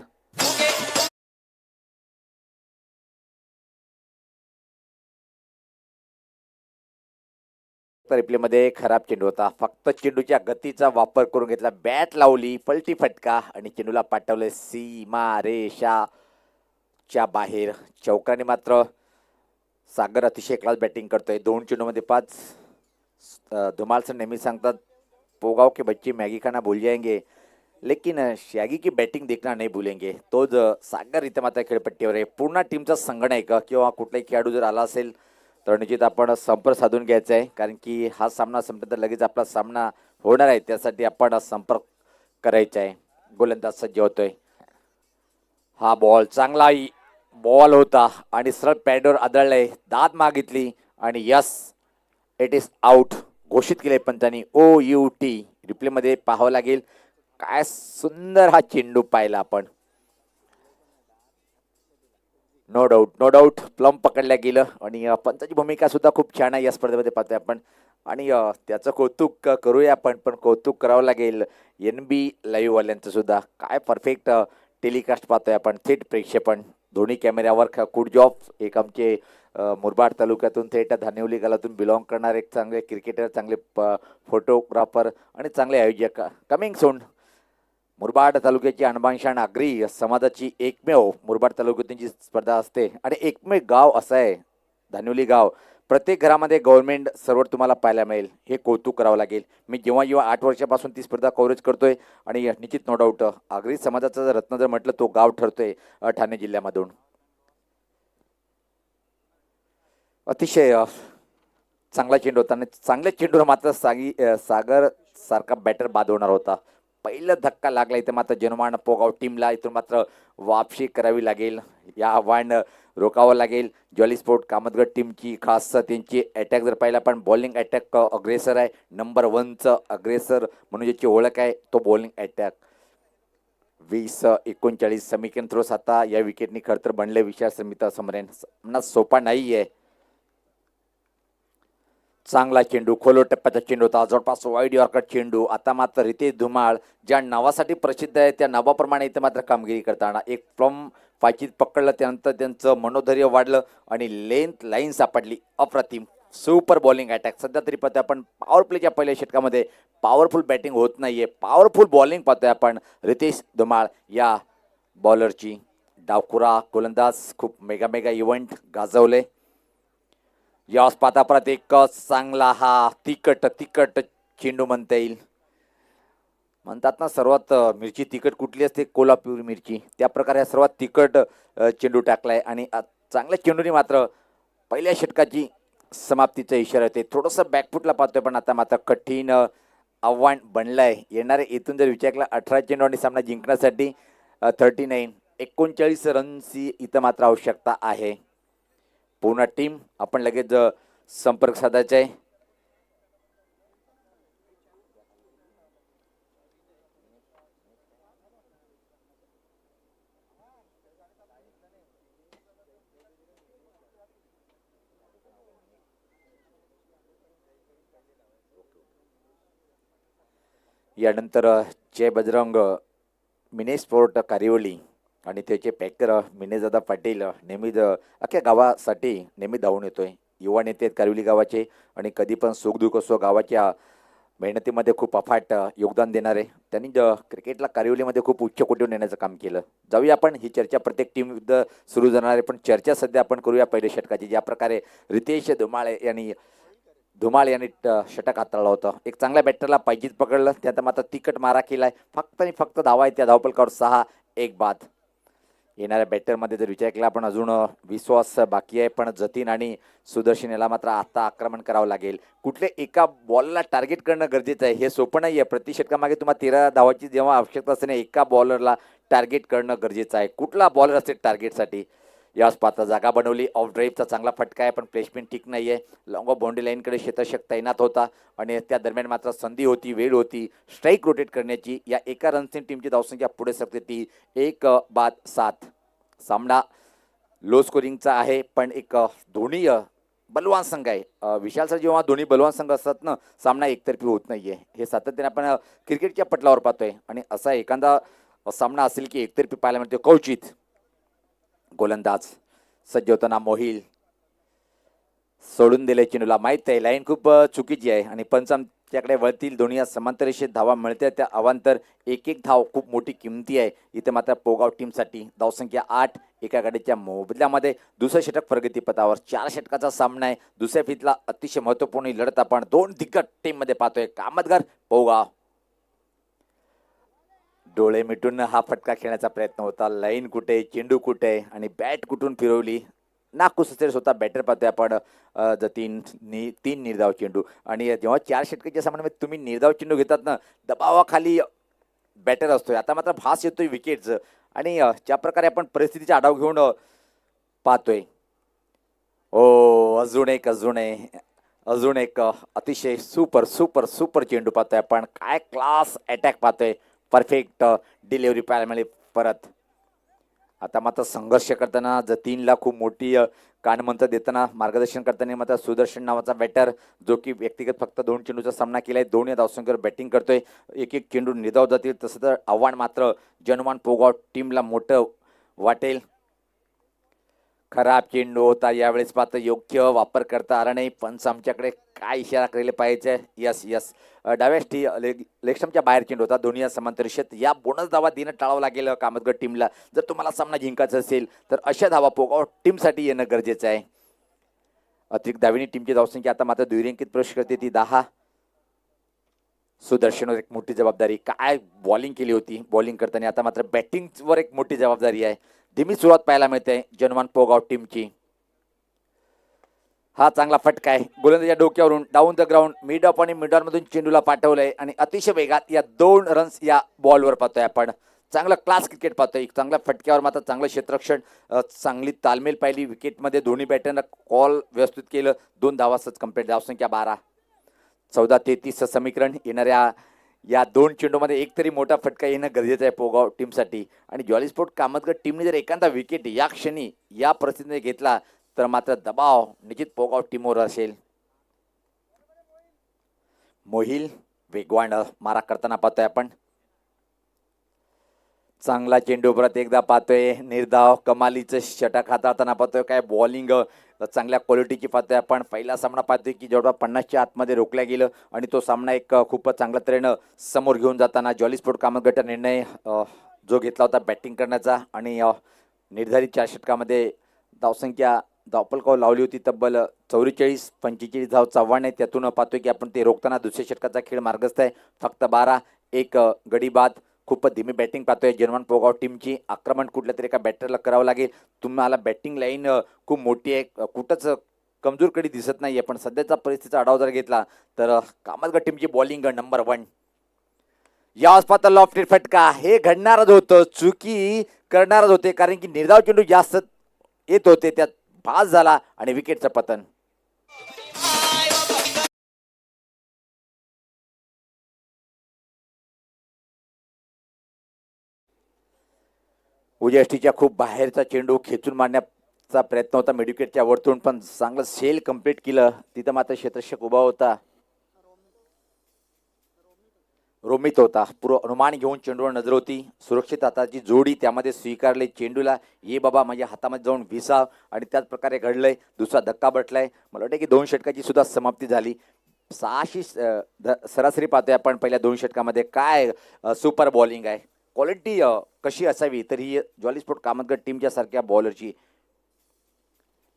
रिप्लेमध्ये खराब चेंडू होता. फक्त चेंडूच्या गतीचा वापर करून घेतला. बॅट लावली, पलटी फटका आणि चेंडूला पाठवले सीमा रेषाच्या बाहेर. चौकाने मात्र सागर अतिशय क्लास बॅटिंग करतोय. 2 चेंडूमध्ये 5. धुमाल सर नेहमी सांगतात पोगाव के बच्चे मॅगी खाना भूल जाएंगे लेकिन शॅगी की बॅटिंग देखना नाही भूलेंगे. तो सागर इथं मात्र खेळपट्टीवर आहे. पूर्ण टीमचा संगणक किंवा कुठलाही खेळाडू जर आला असेल तर निश्चित आपण संपर्क साधून घ्यायचा आहे, कारण की हा सामना संपला तर लगेच आपला सामना होणार आहे. त्यासाठी आपण संपर्क करायचा आहे. गोलंदाज सज्ज होतोय. हा बॉल चांगला बॉल होता आणि सरळ पॅडवर आदळलाय. दाद मागितली आणि यस इट इज आउट घोषित केले पंचांनी. OUT रिप्लेमध्ये पाहावं लागेल. काय सुंदर हा चेंडू पाहिला आपण. नो डाऊट प्लम पकडल्या गेलं आणि पंचाची भूमिका सुद्धा खूप छान आहे या स्पर्धेमध्ये पाहतोय आपण. आणि त्याचं कौतुक करूया आपण, पण कौतुक करावं लागेल NB लाईव्ह वाल्यांचं सुद्धा. काय परफेक्ट टेलिकास्ट पाहतोय आपण, थेट प्रेक्षेपण दोन्ही कॅमेऱ्यावर. Good job. एक आमचे मुरबाड तालुक्यातून थेट धानिवली गालातून बिलॉंग करणारे एक चांगले क्रिकेटर, चांगले फोटोग्राफर आणि चांगले आयोजक. Coming soon. मुरबाड तालुक्याची आणबाणशाण आगरी समाजाची एकमेव मुरबाड तालुक्याची स्पर्धा असते आणि एकमेव गाव असं आहे धानिवली गाव. प्रत्येक घरामध्ये गव्हर्नमेंट सर्व्हर तुम्हाला पाहायला मिळेल. हे कौतुक करावं लागेल. मी जेव्हा 8 वर्षापासून ती स्पर्धा कव्हरेज करतोय आणि निश्चित नो डाऊट आगरी समाजाचा जर रत्न जर म्हटलं तो गाव ठरतोय ठाणे जिल्ह्यामधून. अतिशय चांगला चेंडू होता आणि चांगल्या चेंडूवर मात्र सागर सारखा बॅटर बाद होणार होता. पहिला धक्का लागला इथं मात्र जनुमान पोगाव टीमला. इथून मात्र वापशी करावी लागेल. या आव्हान रोकावं लागेल. जॉली स्पोर्ट कामतगड टीमची खास त्यांची अटॅक जर पाहिला पण बॉलिंग अटॅक अग्रेसर आहे. नंबर 1चं अग्रेसर म्हणून ज्याची ओळख आहे तो बॉलिंग अटॅक. 20-39 समीकरण थ्रोस आता या विकेटनी खरं तर बनले विशाल समिता समरेन. सोपा नाही आहे. चांगला चेंडू, खोलो टप्प्याचा चेंडू होता. जवळपास वाईड यॉर्कर चेंडू. आता मात्र रितेश धुमाळ ज्या नावासाठी प्रसिद्ध आहे त्या नावाप्रमाणे इथं मात्र कामगिरी करताना एक फ्रॉम 5 पकडलं. त्यानंतर त्यांचं मनोधैर्य वाढलं आणि लेंथ लाईन सापडली. अप्रतिम सुपर बॉलिंग अटॅक. सध्या तरी पाहतोय आपण पॉवर प्लेच्या पहिल्या षटकामध्ये पॉवरफुल बॅटिंग होत नाहीये, पॉवरफुल बॉलिंग पाहतोय आपण रितेश धुमाळ या बॉलरची. डावखुरा गोलंदाज खूप मेगा इव्हेंट गाजवले. यास पाहता परत एक चांगला हा तिखट चेंडू म्हणता येईल. म्हणतात ना सर्वात मिरची तिखट कुठली असते, कोल्हापुरी मिरची. त्या प्रकारे हा सर्वात तिखट चेंडू टाकलाय आणि चांगल्या चेंडूने मात्र पहिल्या षटकाची समाप्तीचा इशारा येते. थोडंसं बॅकफुटला पाहतोय पण आता मात्र कठीण आव्हान बनलंय. येणारे इथून जर विचार केला 18 चेंडू आणि सामना जिंकण्यासाठी 39 रन्सची इथं मात्र आवश्यकता आहे. पूर्ण टीम आपण लगेच संपर्क साधायचा आहे. यानंतर जय बजरंग मिनी स्पोर्ट कारिवली आणि त्याचे पॅकर मिनेजादा पाटील नेहमीच अख्ख्या गावासाठी नेहमी धावून येतोय. युवा नेते आहेत कारिवली गावाचे आणि कधी पण सुखदुःख असो गावाच्या मेहनतीमध्ये खूप अफाट योगदान देणारे त्यांनी क्रिकेटला कारिवलीमध्ये खूप उच्च कोटीवर नेण्याचं काम केलं. जाऊया आपण ही चर्चा प्रत्येक टीम विरुद्ध सुरू जाणार आहे, पण चर्चा सध्या आपण करूया पहिल्या षटकाची. ज्या प्रकारे रितेश धुमाळ यांनी षटक हाताळलं होतं. एक चांगल्या बॅटरला पायजीत पकडलं, त्यात मात्र तिकट मारा केलाय. फक्त आणि फक्त धावा आहे त्या धावपलकावर 6-1 बाद. येणाऱ्या बॅटरमध्ये जर विचार केला आपण अजून विश्वास बाकी आहे, पण जतीन आणि सुदर्शन याला मात्र आता आक्रमण करावं लागेल. कुठले एका बॉलला टार्गेट करणं गरजेचं आहे, हे सोपं नाही आहे. प्रति षटकामागे तुम्हाला 13 धावाची जेव्हा आवश्यकता असते एका बॉलरला टार्गेट करणं गरजेचं आहे. कुठला बॉलर असेल टार्गेटसाठी याच पात्र जागा बनवली. ऑफ ड्राईव्हचा चांगला फटका आहे, पण प्लेसमेंट ठीक नाही आहे. लॉंग ऑफ बाउंड्री लाईनकडे क्षेत्ररक्षक तैनात होता आणि त्या दरम्यान मात्र संधी होती, वेळ होती स्ट्राईक रोटेट करण्याची. या एका रनची टीमची धावसंख्या पुढे सरकते ती 1-7. सामना लो स्कोरिंगचा आहे, पण एक दोन्ही बलवान संघ आहे. विशाल सर, जेव्हा दोन्ही बलवान संघ असतात ना, सामना एकतर्फी होत नाहीये. हे सातत्याने आपण क्रिकेटच्या पटलावर पाहतोय आणि असा एखादा सामना असेल की एकतर्फी पाहायला मिळतो. कौचित गोलंदाज सज्ज होताना मोहिल सोडून दिले चेंडूला. माहीत आहे लाईन खूप चुकीची आहे आणि पंच आमच्याकडे वळतील. दोन्ही या समांतर रेषेत धावा मिळते, त्या अवांतर एक धाव खूप मोठी किमती आहे. इथे मात्र पोगाव टीमसाठी धावसंख्या 8. एका गाडीच्या मोबदल्यामध्ये दुसरं षटक प्रगतीपथावर. 4 षटकाचा सामना आहे. दुसऱ्या फितला अतिशय महत्त्वपूर्ण लढत आपण 2 दिग्गज टीममध्ये पाहतोय. कामतगार पोगाव. डोळे मिटून हा फटका खेळण्याचा प्रयत्न होता. लाईन कुठे, चेंडू कुठे आणि बॅट कुठून फिरवली. नाकुसच होता बॅटर पाहतोय आपण. जतीन 3 निर्धाव चेंडू आणि जेव्हा 4 षटकाच्या सामन्यामध्ये तुम्ही निर्धाव चेंडू घेतात ना, दबावाखाली बॅटर असतोय. आता मात्र भास येतोय विकेटचं आणि ज्या प्रकारे आपण परिस्थितीचा आढावा घेऊन पाहतोय. अजून एक अतिशय सुपर चेंडू पाहतोय आपण. काय क्लास अटॅक पाहतोय. परफेक्ट डिलिव्हरी पाहायला मिळाली परत. आता मात्र संघर्ष करताना जतीनला खूप मोठी कानमंत्र देताना मार्गदर्शन करताना मात्र सुदर्शन नावाचा बॅटर, जो की व्यक्तिगत फक्त 2 चेंडूचा सामना केलाय. 2 या धावसंख्येवर बॅटिंग करतोय. एक चेंडू निर्धाव जातील. तसं तर आव्हान मात्र जनमान पोगाव टीमला मोठं वाटेल. खराब चेंडू होता यावेळेस, मात्र योग्य वापर करता आला नाही. पंच आमच्याकडे काय इशारा करायला पाहिजे. यस डाव्या लेगस्टम्पच्या बाहेर चेंडू होता. दोन्ही या समांतर रेषेत. या बोनस धावा देणं टाळावं लागेल कामतगड टीमला जर तुम्हाला सामना जिंकायचा असेल तर. अशा धावा पोगाव टीमसाठी येणं गरजेचं आहे. अतिरिक्त धावेने टीमची धावसंख्या आता मात्र दुहेरी प्रवेश करते ती 10. सुदर्शनवर एक मोठी जबाबदारी. काय बॉलिंग केली होती. बॉलिंग करताना आता मात्र बॅटिंगवर एक मोठी जबाबदारी आहे. धीमी सुरुवात पाहायला मिळते जनमान पोगाव टीमची. हा चांगला फटका आहे. गोलंदाजाच्या डोक्यावरून down the ground mid of आणि मिड ऑन मधून चेंडूला पाठवलंय आणि अतिशय वेगात या 2 रन्स या बॉलवर पाहतोय आपण. चांगलं क्लास क्रिकेट पाहतोय. चांगल्या फटक्यावर मात्र चांगलं क्षेत्ररक्षण, चांगली तालमेल पाहिली विकेटमध्ये. दोन्ही बॅटरनं कॉल व्यवस्थित केलं. 2 धावासच कंप्लीट. धावसंख्या 12. 14-33 समीकरण. येणाऱ्या या 2 चेंडूमध्ये एक तरी मोठा फटका येणं गरजेचं आहे पोगाव टीमसाठी. आणि जॉली स्पोर्ट कामतगड टीमने जर एखादा विकेट या क्षणी या परिस्थितीने घेतला तर मात्र दबाव निश्चित पोगाव टीमवर असेल. मोहिल वेगवान मारा करताना पाहतोय आपण. चांगला चेंडू परत एकदा पाहतोय. निर्धाव कमालीचं षटक हाताळताना पाहतोय. काय बॉलिंग चांगल्या क्वालिटीची पाहतोय आपण. पहिला सामना पाहतोय की जेवढा 50च्या आतमध्ये रोखल्या गेलं आणि तो सामना एक खूपच चांगल्या तऱ्हेनं समोर घेऊन जाताना जॉली स्पोर्ट कामतगडचा निर्णय जो घेतला होता बॅटिंग करण्याचा आणि निर्धारित 4 षटकामध्ये धावसंख्या धावपलकावर लावली होती तब्बल 44-45 धावचा आव्हान आहे. त्यातून पाहतोय की आपण ते रोखताना दुसऱ्या षटकाचा खेळ मार्गस्थ आहे. फक्त 12. एक गडी बाद. खूपच धीमी बॅटिंग पाहतोय जनमान पोगाव टीमची. आक्रमण कुठल्या तरी एका बॅटरला करावं लागेल. तुम्हाला बॅटिंग लाईन खूप मोठी आहे, कुठंच कमजोर कडी दिसत नाहीये. पण सध्याचा परिस्थितीचा आढावा जर घेतला तर कामतगड टीमची बॉलिंग नंबर 1. याच पात्र लॉफ्टेड फटका. हे घडणारच होतं, चुकी करणारच होते, कारण की निर्धाव चेंडू जास्त येत होते. त्यात पास झाला आणि विकेटचं पतन. उजेष्टीच्या खूप बाहेरचा चेंडू खेचून मारण्याचा प्रयत्न होता मेडिकेटच्या वरतून, पण चांगलं सेल कंप्लीट केलं. तिथं मात्र क्षेत्ररक्षक उभा होता. रोमित होता. पूर्व अनुमान घेऊन चेंडूवर नजर होती. सुरक्षित हाताची जोडी त्यामध्ये स्वीकारले. चेंडूला ये बाबा माझ्या हातामध्ये जाऊन विसाव आणि त्याच प्रकारे घडलंय. दुसरा धक्का बसलाय. मला वाटतं की 2 षटकाची सुद्धा समाप्ती झाली. 600 सरासरी पाहतोय आपण पहिल्या 2 षटकामध्ये. काय सुपर बॉलिंग आहे. क्वालिटी कशी असावी तर ही जॉली स्पोर्ट कामतगड टीमच्या सारख्या बॉलरची.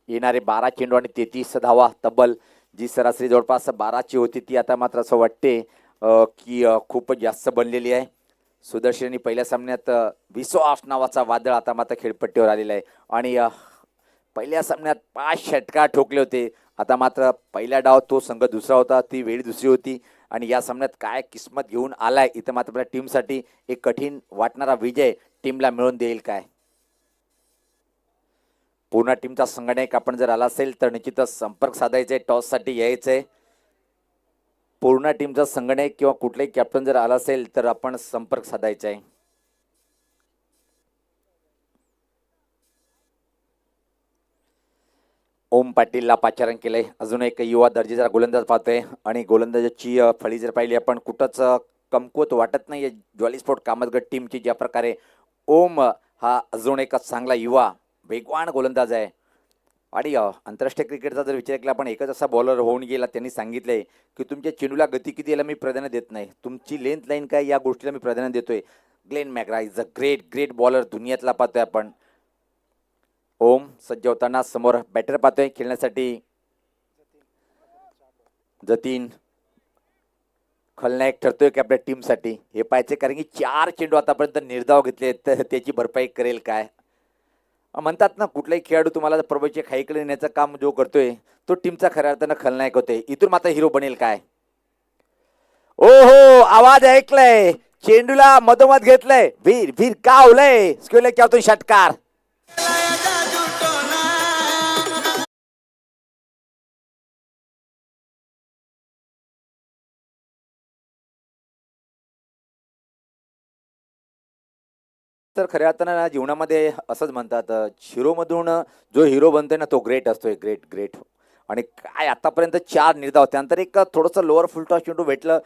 येणारे 12 चेंडू आणि 33 धावा तब्बल. जी सरासरी जवळपास 12ची होती ती आता मात्र असं वाटते की खूपच जास्त बनलेली आहे. सुदर्शननी पहिल्या सामन्यात विश्वास नावाचा वादळ आता मात्र खेळपट्टीवर आलेला आहे आणि पहिल्या सामन्यात 5 षटकार ठोकले होते. आता मात्र पहिला डाव तो संघ दुसरा होता, ती वेळ दुसरी होती आणि या सामन्यात काय किस्मत घेऊन आलाय इथं मात्र आपल्या टीमसाठी एक कठीण वाटणारा विजय टीमला मिळवून देईल काय. पूर्ण टीमचा संघटक आपण जर आला असेल तर निश्चितच संपर्क साधायचा आहे. टॉससाठी यायचंय. पूर्ण टीमचा संघटक किंवा कुठलाही कॅप्टन जर आला असेल तर आपण संपर्क साधायचा आहे. ओम पाटीलला पाचारण केलंय. अजून एक युवा दर्जेदार गोलंदाज पाहतोय आणि गोलंदाजाची फळी जर पाहिली आपण कुठंच कमकुवत वाटत नाहीये ज्वाली स्पोर्ट कामतगड टीमची. ज्या प्रकारे ओम हा अजून एक चांगला युवा वेगवान गोलंदाज आहे आणि आंतरराष्ट्रीय क्रिकेटचा जर विचार केला आपण एकच असा बॉलर होऊन गेला. त्यांनी सांगितलंय की तुमच्या चेंडूला गती किती याला मी प्राधान्य देत नाही, तुमची लेंथ लाईन काय या गोष्टीला मी प्राधान्य देतोय. Glenn McGrath is a great bowler दुनियातला पाहतोय आपण. ओम सज्ज होताना समोर बॅटर पाहतोय खेळण्यासाठी जतीन. खलनायक ठरतोय की आपल्या टीमसाठी हे पाहायचे कारण की 4 चेंडू आतापर्यंत निर्धाव घेतले तर त्याची भरपाई करेल काय. म्हणतात ना कुठलाही खेळाडू तुम्हाला प्रभूच्या खाईकडे नेण्याचं काम जो करतोय तो टीमचा खऱ्या अर्थानं खलनायक होते. इथून मात्र हिरो बनेल काय. ओहो आवाज ऐकलाय. चेंडूला मधोमध घेतलंय. वीर वीर का होलय स्क्वेअर क्या होतो षटकार. तर खऱ्या अर्थानं जीवनामध्ये असंच म्हणतात हिरोमधून जो हिरो बनतोय ना तो ग्रेट असतोय. ग्रेट आणि काय आतापर्यंत 4 निर्धाव. त्यानंतर एक थोडंसं लोअर फुलटॉस चेंडू भेटलं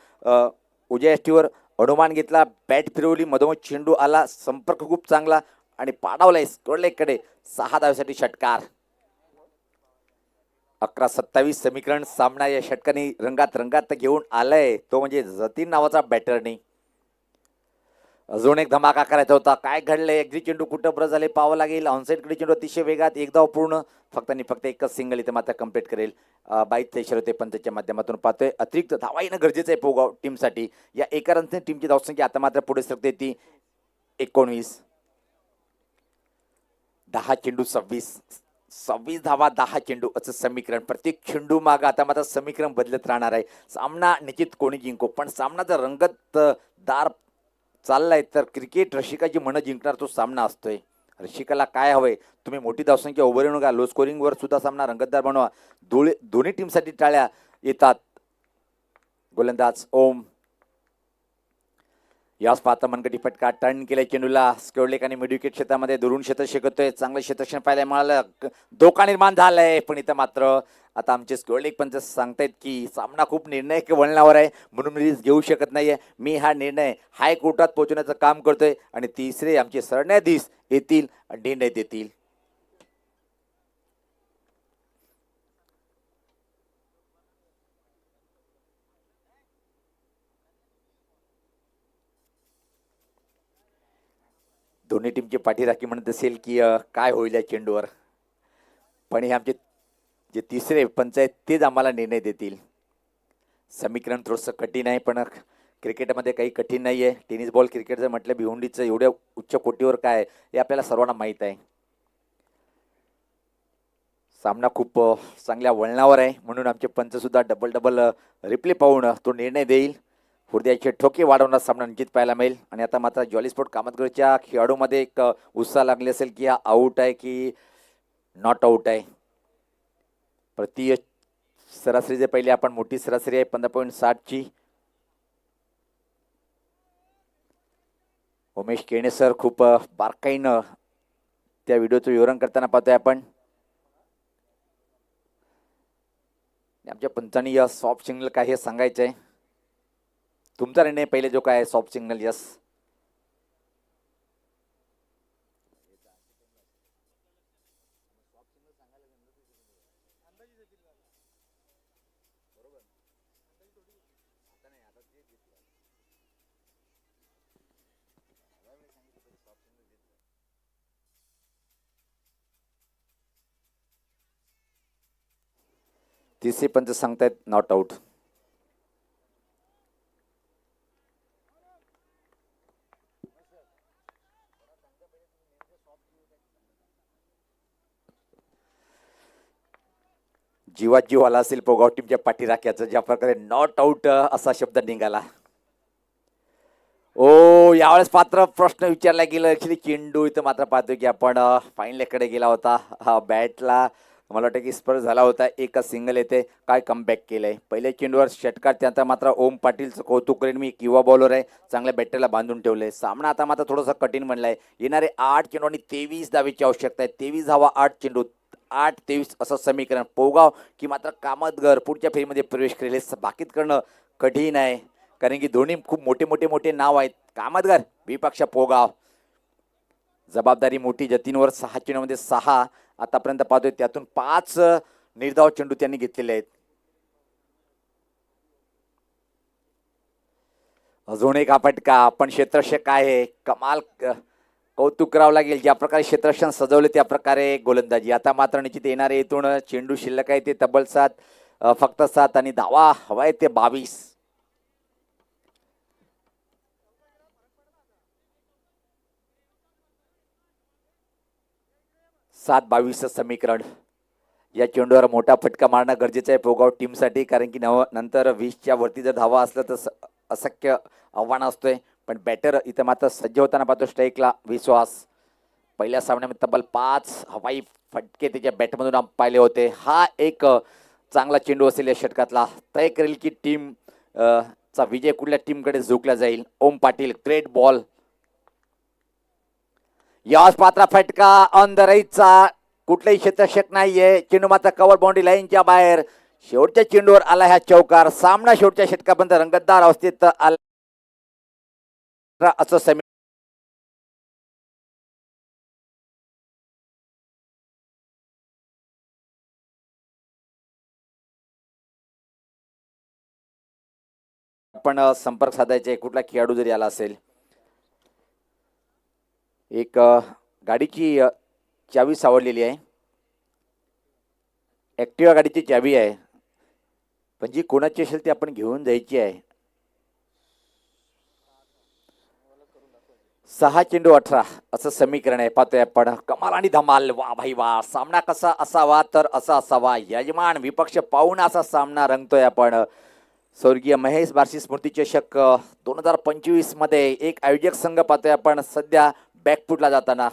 उजव्या एष्टीवर. अनुमान घेतला. बॅट फिरवली. मधोमध चेंडू आला. संपर्क खूप चांगला आणि पाडावलाय स्कोरलेकडे 6 धावेसाठी षटकार. 11-27 समीकरण. सामना या षटकाने रंगात घेऊन आलाय तो म्हणजे जतीन नावाचा बॅटरनी. अजून एक धमाका करायचा होता. काय घडलंय. अगदी चेंडू कुठं ब्रश झाले पाहावं लागेल. ऑनसाईडकडे चेंडू अतिशय वेगात. एक धाव पूर्ण. फक्त एकच सिंगल इथे मात्र कम्प्लीट करेल. 22 इशारे होते पण त्याच्या माध्यमातून पाहतोय अतिरिक्त धावा येणं गरजेचं आहे पोगाव टीमसाठी. या एका रनने टीमची धावसंख्या आता मात्र पुढे सरकते ती 19. 10 चेंडू 26 धावा 10 चेंडू असं समीकरण. प्रत्येक चेंडू माग आता मात्र समीकरण बदलत राहणार आहे. सामना निश्चित कोणी जिंको पण सामना जर रंगतदार चाललाय तर क्रिकेट रसिकाची मनं जिंकणार तो सामना असतोय. रसिकाला काय हवंय तुम्ही मोठी धावसंख्या उभं राहू नका. लो स्कोरिंगवर सुद्धा सामना रंगतदार बनवा. दोन्ही टीमसाठी टाळ्या येतात. गोलंदाज ओम याच पाहता मनगटी फटका टर्न केलाय चेंडूला. स्क्वेअरलेक आणि मिडविकेट क्षेत्रामध्ये दुरून क्षेत्र शेकतोय. चांगलं क्षेत्रक्षण पाहायला मिळालं. धोका निर्माण झालाय पण इथं मात्र आता आमचे स्क्वेअरलेक पंच सांगतायत की सामना खूप निर्णायक वळणावर आहे म्हणून मी रिस्क घेऊ शकत नाहीये. मी हा निर्णय हायकोर्टात पोहोचवण्याचं काम करतोय आणि तिसरे आमचे सरन्यायाधीश येतील निर्णय देतील. दोन्ही टीमची पाठीराखी म्हणत असेल की काय होईल या चेंडूवर पण हे आमचे जे तिसरे पंच आहेत तेच आम्हाला निर्णय देतील. समीकरण थोडंसं कठीण आहे पण क्रिकेटमध्ये काही कठीण नाही आहे. टेनिस बॉल क्रिकेट जर म्हटलं भिवंडीचं एवढ्या उच्च कोटीवर काय हे आपल्याला सर्वांना माहीत आहे. सामना खूप चांगल्या वळणावर आहे म्हणून आमचे पंच सुद्धा डबल रिप्ले पाहून तो निर्णय देईल. हृदयाचे ठोके वाढवणार सामना निश्चित पाहायला मिळेल. आणि आता मात्र जॉली स्पोर्ट कामतगडच्या खेळाडूमध्ये एक उत्साह लागले असेल की हा आऊट आहे की नॉट आऊट आहे. प्रति सरासरी जे पहिले आपण मोठी सरासरी आहे 15.60ची. उमेश केणे सर खूप बारकाईनं त्या व्हिडिओचं विवरण करताना पाहतोय आपण. आमच्या पंचांनी या सॉफ्ट सिग्नल काय हे सांगायचं आहे. तुमचा निर्णय पहिले जो काय सॉफ्ट सिग्नल यस. तिसरे पंच सांगतायत नॉट आउट. जीवात जीव आला असेल पोगाव टीमच्या पाठीराख्याचं, ज्या प्रकारे नॉट आउट असा शब्द निघाला. ओ यावेळेस मात्र प्रश्न विचारला गेला. ऍक्च्युली चेंडू इथं मात्र पाहतोय की आपण फाईनलकडे गेला होता. हा बॅटला मला वाटतं की स्पर्श झाला होता. एक सिंगल येते काय कमबॅक केलंय. पहिल्या चेंडूवर षटकार, त्यानंतर मात्र ओम पाटीलचं कौतुक करेन मी. युवा बॉलर आहे, चांगल्या बॅटरीला बांधून ठेवलंय. सामना आता मात्र थोडासा कठीण बनलाय. येणारे 8 चेंडू आणि 23 धावेची आवश्यकता आहे. 23 धावा 8 चेंडू, 8-23 असं समीकरण. पोगाव की मात्र कामतगर पुढच्या फेरीमध्ये प्रवेश करेल. हे बाकीत करणं कठीण आहे, कारण की दोन्ही खूप मोठे नाव आहेत. कामतगर विपक्ष पोगाव. जबाबदारी मोठी. जतीनवर 6 चेंडूमध्ये 6 आतापर्यंत पाहतोय, त्यातून 5 निर्धाव चेंडू त्यांनी घेतलेले आहेत. अजून एक फटका, पण क्षेत्ररक्षक आहे. कमाल, कौतुक करावं लागेल. ज्या प्रकारे क्षेत्ररक्षण सजवले त्या प्रकारे गोलंदाजी. आता मात्र निश्चित येणारे इथून चेंडू शिल्लक आहे ते तब्बल 7, फक्त 7 आणि धावा हवाय ते 22. 7-22 समीकरण. या चेंडूवर मोठा फटका मारणं गरजेचं आहे पोगाव टीमसाठी, कारण की नंतर 20च्या वरती जर धावा असलं तर अशक्य आव्हान असतोय. पण बॅटर इथं मात्र सज्ज होताना पाहतो. स्ट्राईकला विश्वास. पहिल्या सामन्यामध्ये तब्बल 5 हवाई फटके त्याच्या बॅटमधून पाहिले होते. हा एक चांगला चेंडू असेल या षटकातला. तय करेल की टीम चा विजय कुठल्या टीमकडे झुकला जाईल. ओम पाटील ग्रेट बॉल. याच पात्रा फटका ऑन द राईटचा. कुठलाही क्षेत्ररक्षक नाहीये. चेंडू मात्र कव्हर बाउंड्री लाईनच्या बाहेर. शेवटच्या चेंडूवर आला ह्या चौकार. सामना शेवटच्या षटकापर्यंत रंगतदार अवस्थेत आला असं समी. आपण संपर्क साधायचे कुठला खेळाडू जरी आला असेल. एक गाडीची चावी सावरलेली आहे. ऍक्टिव्हा गाडीची चावी आहे, पण जी कोणाची असेल ती आपण घेऊन जायची आहे. 6 चेंडू 18 असं समीकरण आहे. पाहतोय आपण. कमाल आणि धमाल. वा भाई वा. सामना कसा असावा तर असा असावा. यजमान विपक्ष पाहून असा सामना रंगतोय आपण. स्वर्गीय महेश बारशी स्मृती चषक 2025 मध्ये एक आयोजक संघ पाहतोय आपण सध्या बॅकफुटला जाताना.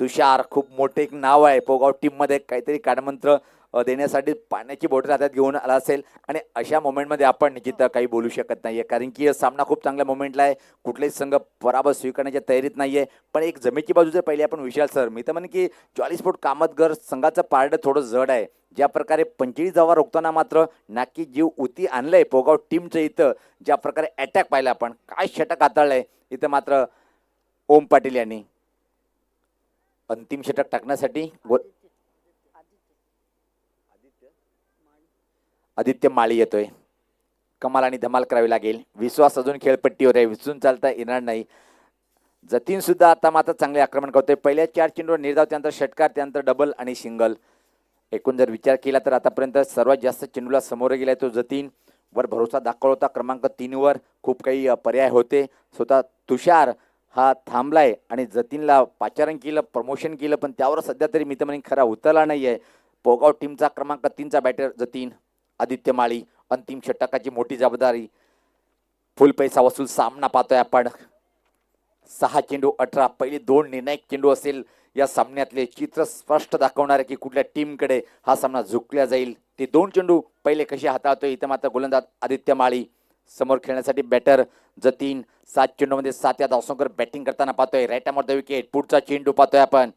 तुषार खूप मोठे एक नाव आहे पोगाव टीम मध्ये. काहीतरी कानमंत्र देण्यासाठी पाण्याची बॉटल हातात घेऊन आला असेल, आणि अशा मोमेंटमध्ये आपण निश्चित काही बोलू शकत नाहीये, कारण की सामना खूप चांगल्या मोमेंटला आहे. कुठलेच संघ पराभव स्वीकारण्याच्या तयारीत नाहीये. पण एक जमेची बाजू जर पहिले आपण विशाल सर, मी तर म्हणेन की 40 फूट कामतगर संघाचं पारडं थोडं जड आहे. ज्या प्रकारे 25 धावा रोखताना मात्र नाकी जीव उती आणलंय पोगाव टीमचं. इथं ज्या प्रकारे अटॅक पाहिला आपण, काय षटक हाताळलंय इथं मात्र ओम पाटील यांनी. अंतिम षटक टाकण्यासाठी आदित्य माळी येतोय. कमाल आणि धमाल करावी लागेल. विश्वास अजून खेळपट्टीवर आहे, विसरून चालता येणार नाही. जतीन सुद्धा आता मात्र चांगले आक्रमण करतोय. पहिल्या 4 चेंडूवर निर्धाव, त्यानंतर षटकार, त्यानंतर डबल आणि सिंगल. एकूण जर विचार केला तर आतापर्यंत सर्वात जास्त चेंडूला समोर गेलाय तो जतीन. वर भरोसा दाखवला होता क्रमांक 3 वर. खूप काही पर्याय होते. स्वतः तुषार हा थांबलाय आणि जतीनला पाचारण केलं, प्रमोशन केलं, पण त्यावर सध्या तरी मी तर म्हणेन खरा उतरला नाहीये. पोगाव टीमचा क्रमांक 3चा बॅटर जतीन. आदित्य माळी. अंतिम षटकाची मोठी जबाबदारी. फुल पैसा वसूल सामना पाहतोय आपण. 6 चेंडू 18. पहिले 2 निर्णायक चेंडू असेल या सामन्यातले. चित्र स्पष्ट दाखवणार की कुठल्या टीमकडे हा सामना झुकला जाईल. ते 2 चेंडू पहिले कसे हाताळतोय इथं मात्र गोलंदाज आदित्य माळी. समोर खेळण्यासाठी बॅटर जतीन. 7 चेंडूमध्ये 7 या धावसंख्येवर बॅटिंग करताना पाहतोय. Right arm the wicket. पुढचा चेंडू पाहतोय आपण.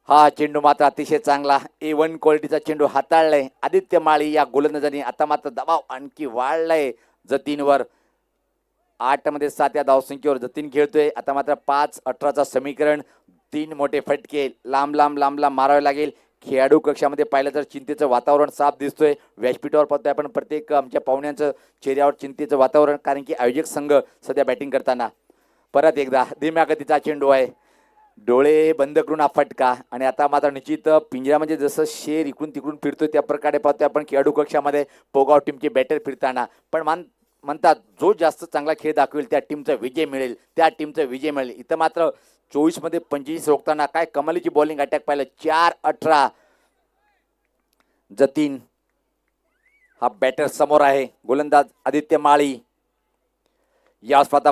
हा चेंडू मात्र अतिशय चांगला A1 क्वालिटीचा चेंडू हाताळलाय आदित्य माळी या गोलंदाजांनी. आता मात्र दबाव आणखी वाढलाय जतीनवर. 8 मध्ये 7 या धावसंख्येवर जतीन खेळतोय. आता मात्र 5-18चा समीकरण. 3 मोठे फटके लांब लांब मारावे लागेल. खेळाडू कक्षामध्ये पाहिलं तर चिंतेचं वातावरण साफ दिसतोय. व्यासपीठावर पाहतोय आपण प्रत्येक आमच्या पाहुण्यांचं चेहऱ्यावर चिंतेचं वातावरण, कारण की आयोजक संघ सध्या बॅटिंग करताना. परत एकदा धीम्या गतीचा चेंडू आहे. डोळे बंद करून हा फटका. आणि आता मात्र निश्चित पिंजरा म्हणजे जसं शेर इकडून तिकडून फिरतोय त्या प्रकारे पाहतोय आपण खेळाडू कक्षामध्ये पोगाव टीमचे बॅटर फिरताना. पण म्हणतात जो जास्त चांगला खेळ दाखवेल त्या टीमचा विजय मिळेल, त्या टीमचा विजय मिळेल. इथं मात्र 24 मध्ये 25 रोखताना काय कमालीची बॉलिंग अटॅक पाहिलं. 4-18 जतीन हा बॅटर समोर आहे. गोलंदाज आदित्य माळी. या स्पर्धा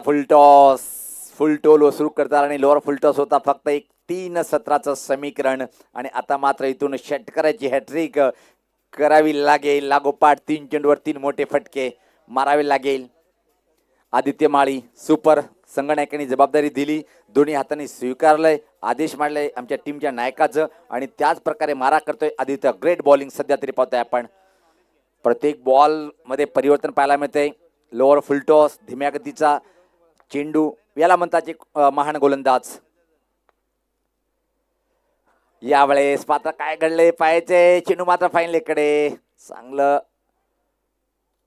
फुल टोल वसूल करतात आणि लोअर फुल टॉस होता फक्त एक 3-17चं समीकरण. आणि आता मात्र इथून षटकाराची हॅट्रिक करावी लागेल. लागोपाठ 3 चेंडूवर 3 मोठे फटके मारावे लागेल. आदित्य माळी सुपर. संगनायकांनी जबाबदारी दिली, दोन्ही हातांनी स्वीकारलंय, आदेश मांडलाय आमच्या टीमच्या नायकाचं आणि त्याच प्रकारे मारा करतोय आदित्य. ग्रेट बॉलिंग सध्या तरी पाहतोय आपण. प्रत्येक बॉल मध्ये परिवर्तन पाहायला मिळते. लोअर फुल टॉस, धीम्या गतीचा चेंडू, याला म्हणतात एक महान गोलंदाज. यावेळेस मात्र काय घडले पाहायचे. चेंडू मात्र फाईन कडे. चांगलं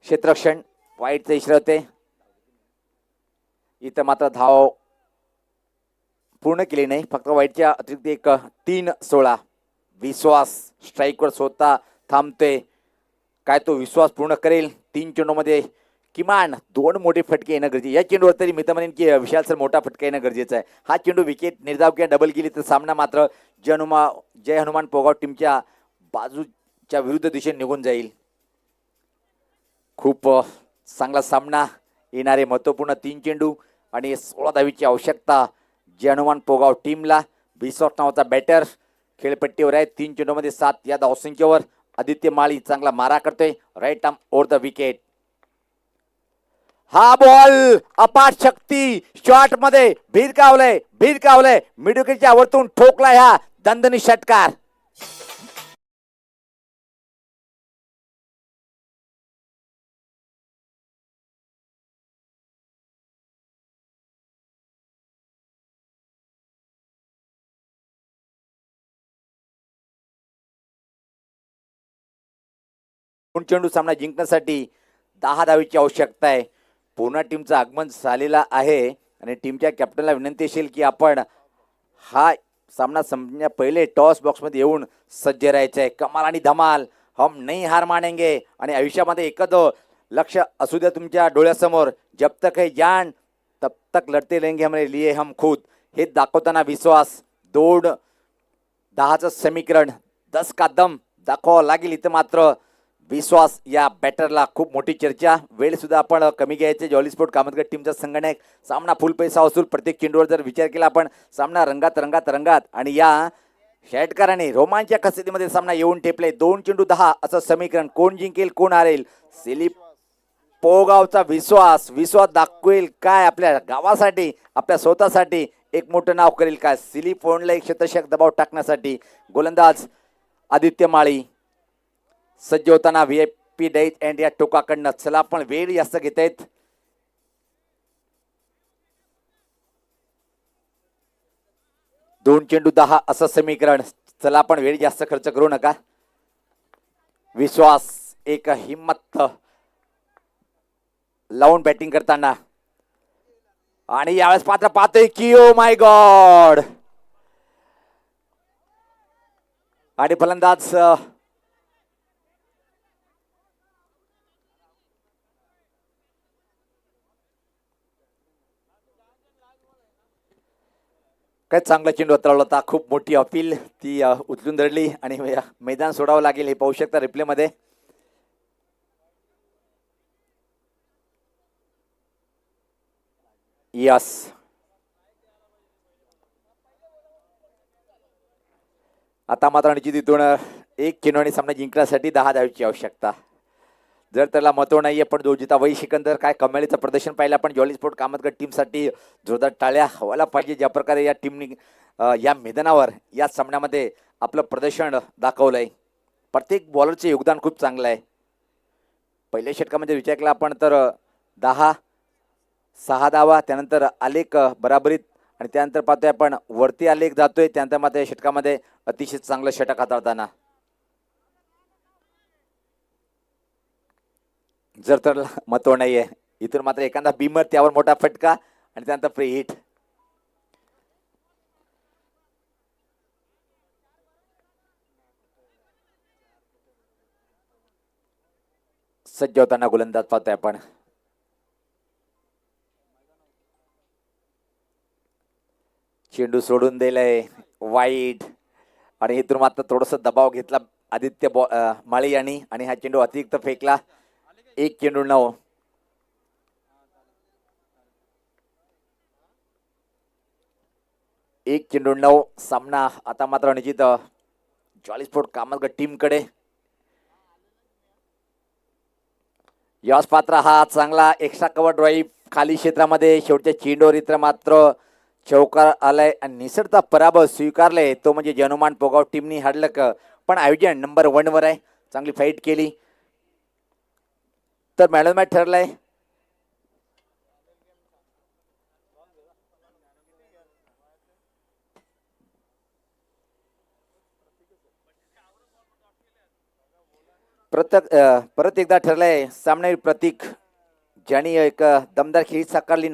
क्षेत्ररक्षण, वाईटचे इशारा होते. इथं मात्र धाव पूर्ण केली नाही, फक्त वाईटच्या अतिरिक्त एक 3-16. विश्वास स्ट्राईकवर स्वतः थांबते. काय तो विश्वास पूर्ण करेल. 3 चेंडूमध्ये किमान 2 मोठे फटके येणं गरजेचे. या चेंडूवर तरी मी तर म्हणेन की विशाल सर मोठा फटका येणं गरजेचं आहे. हा चेंडू विकेट निर्धाव किंवा डबल गेली तर सामना मात्र जय हनुमान पोगाव टीमच्या बाजूच्या विरुद्ध दिशेने निघून जाईल. खूप चांगला सामना. येणारे महत्त्वपूर्ण 3 चेंडू आणि 16 धावीची आवश्यकता जय हनुमान पोगाव टीमला. विश्वास नावाचा बॅटर खेळपट्टीवर आहे. 3 चेंडूमध्ये 7 या धावसंख्येवर. आदित्य माळी चांगला मारा करतोय. Right arm over the wicket. हा बॉल अपाट शक्ती शॉट मध्ये भिरकावलंय मिड विकेटच्या वरतून ठोकला ह्या दणदणी षटकार. चेंडू सामना जिंकण्यासाठी 10 धावीची आवश्यकता आहे. पूर्ण टीमचं आगमन झालेला आहे आणि टीमच्या कॅप्टनला विनंती असेल की आपण हा सामना संपण्या पहिले टॉस बॉक्समध्ये येऊन सज्ज राहायचं आहे. कमाल आणि धमाल, हम नहीं हार मानेंगे. आणि आयुष्यामध्ये एकच लक्ष असू द्या तुमच्या डोळ्यासमोर, जब तक है जान तब तक लढते रहेंगे हमारे लिए हम खुद. हे दाखवताना विश्वास. 2-10चं समीकरण, 10 का दम दाखवावं लागेल. इथं मात्र विश्वास या बॅटरला खूप मोठी चर्चा. वेळ सुद्धा आपण कमी घ्यायचे. जॉली स्पोर्ट कामतगड टीमचा संगणक. सामना फुल पैसा वसूल. प्रत्येक चेंडूवर जर विचार केला आपण सामना रंगात आणि या षटकाराने रोमांचक स्थितीमध्ये सामना येऊन ठेपले. 2 चेंडू 10 असं समीकरण. कोण जिंकेल कोण हारेल. सिलीप पोगावचा विश्वास दाखवेल काय आपल्या गावासाठी, आपल्या स्वतःसाठी एक मोठं नाव करेल काय. सिलीप फोनला एक शतशक दबाव टाकण्यासाठी गोलंदाज आदित्य माळी सज्ज होताना VIP डाईट अँड या टोकाकडनं. चला आपण वेळ जास्त घेत आहेत. दोन चेंडू 10 असं समीकरण. चला आपण वेळ जास्त खर्च करू नका. विश्वास एक हिम्मत लावून बॅटिंग करताना आणि यावेळेस पात्र पाहतोय की ओ माय गॉड. आणि फलंदाज काय चांगला चेंडू हाताळला होता. खूप मोठी अपील ती उचलून धरली आणि मैदान सोडावं लागेल. हे पाहू शकता रिप्ले मध्ये. यस, आता मात्र निश्चित इथून 1 चेंडू सामना जिंकण्यासाठी 10 धावेची आवश्यकता. जर त्याला महत्व नाहीये पण जोजिता वही सिकंदर काय कमालीचं प्रदर्शन पाहिलं आपण जॉली स्पोर्ट कामतगड टीमसाठी. जोरदार टाळ्या हवायला पाहिजे. ज्या प्रकारे या टीमने या मैदानावर या सामन्यामध्ये आपलं प्रदर्शन दाखवलंय. प्रत्येक बॉलरचे योगदान खूप चांगलं आहे. पहिल्या षटकामध्ये विचार केला आपण तर 10-6 धावा, त्यानंतर आलेख बराबरीत आणि त्यानंतर पाहतोय आपण वरती आलेख जातोय. त्यानंतर मात्र या षटकामध्ये अतिशय चांगलं षटक हाताळताना. जर तर महत्व नाहीये इथून मात्र एखादा बीमर त्यावर मोठा फटका आणि त्यानंतर फ्री हिट. सज्ज होताना गोलंदाज पाहतोय आपण. चेंडू सोडून दिलाय वाईट आणि इथून मात्र थोडस दबाव घेतला आदित्य माळी यांनी आणि हा चेंडू अतिरिक्त फेकला. 1-9. एक चेंडू 9. सामना आता मात्र निश्चित 40 फूट कामतगर टीम कडे. यश पात्र हा चांगला एक्स्ट्रा कव्हर ड्राईव्ह खाली क्षेत्रामध्ये शेवटच्या चेंडूवर इतर मात्र चौकार आलाय आणि निसटता पराभव स्वीकारले तो म्हणजे जनुमान पोगाव टीमनी हाडलं. पण आयोजन नंबर 1 वर आहे. चांगली फाईट केली तर मॅन ऑफ मॅच ठरलाय. परत एकदा ठरलंय सामने प्रतीक ज्यांनी एक दमदार खेळी साकारली.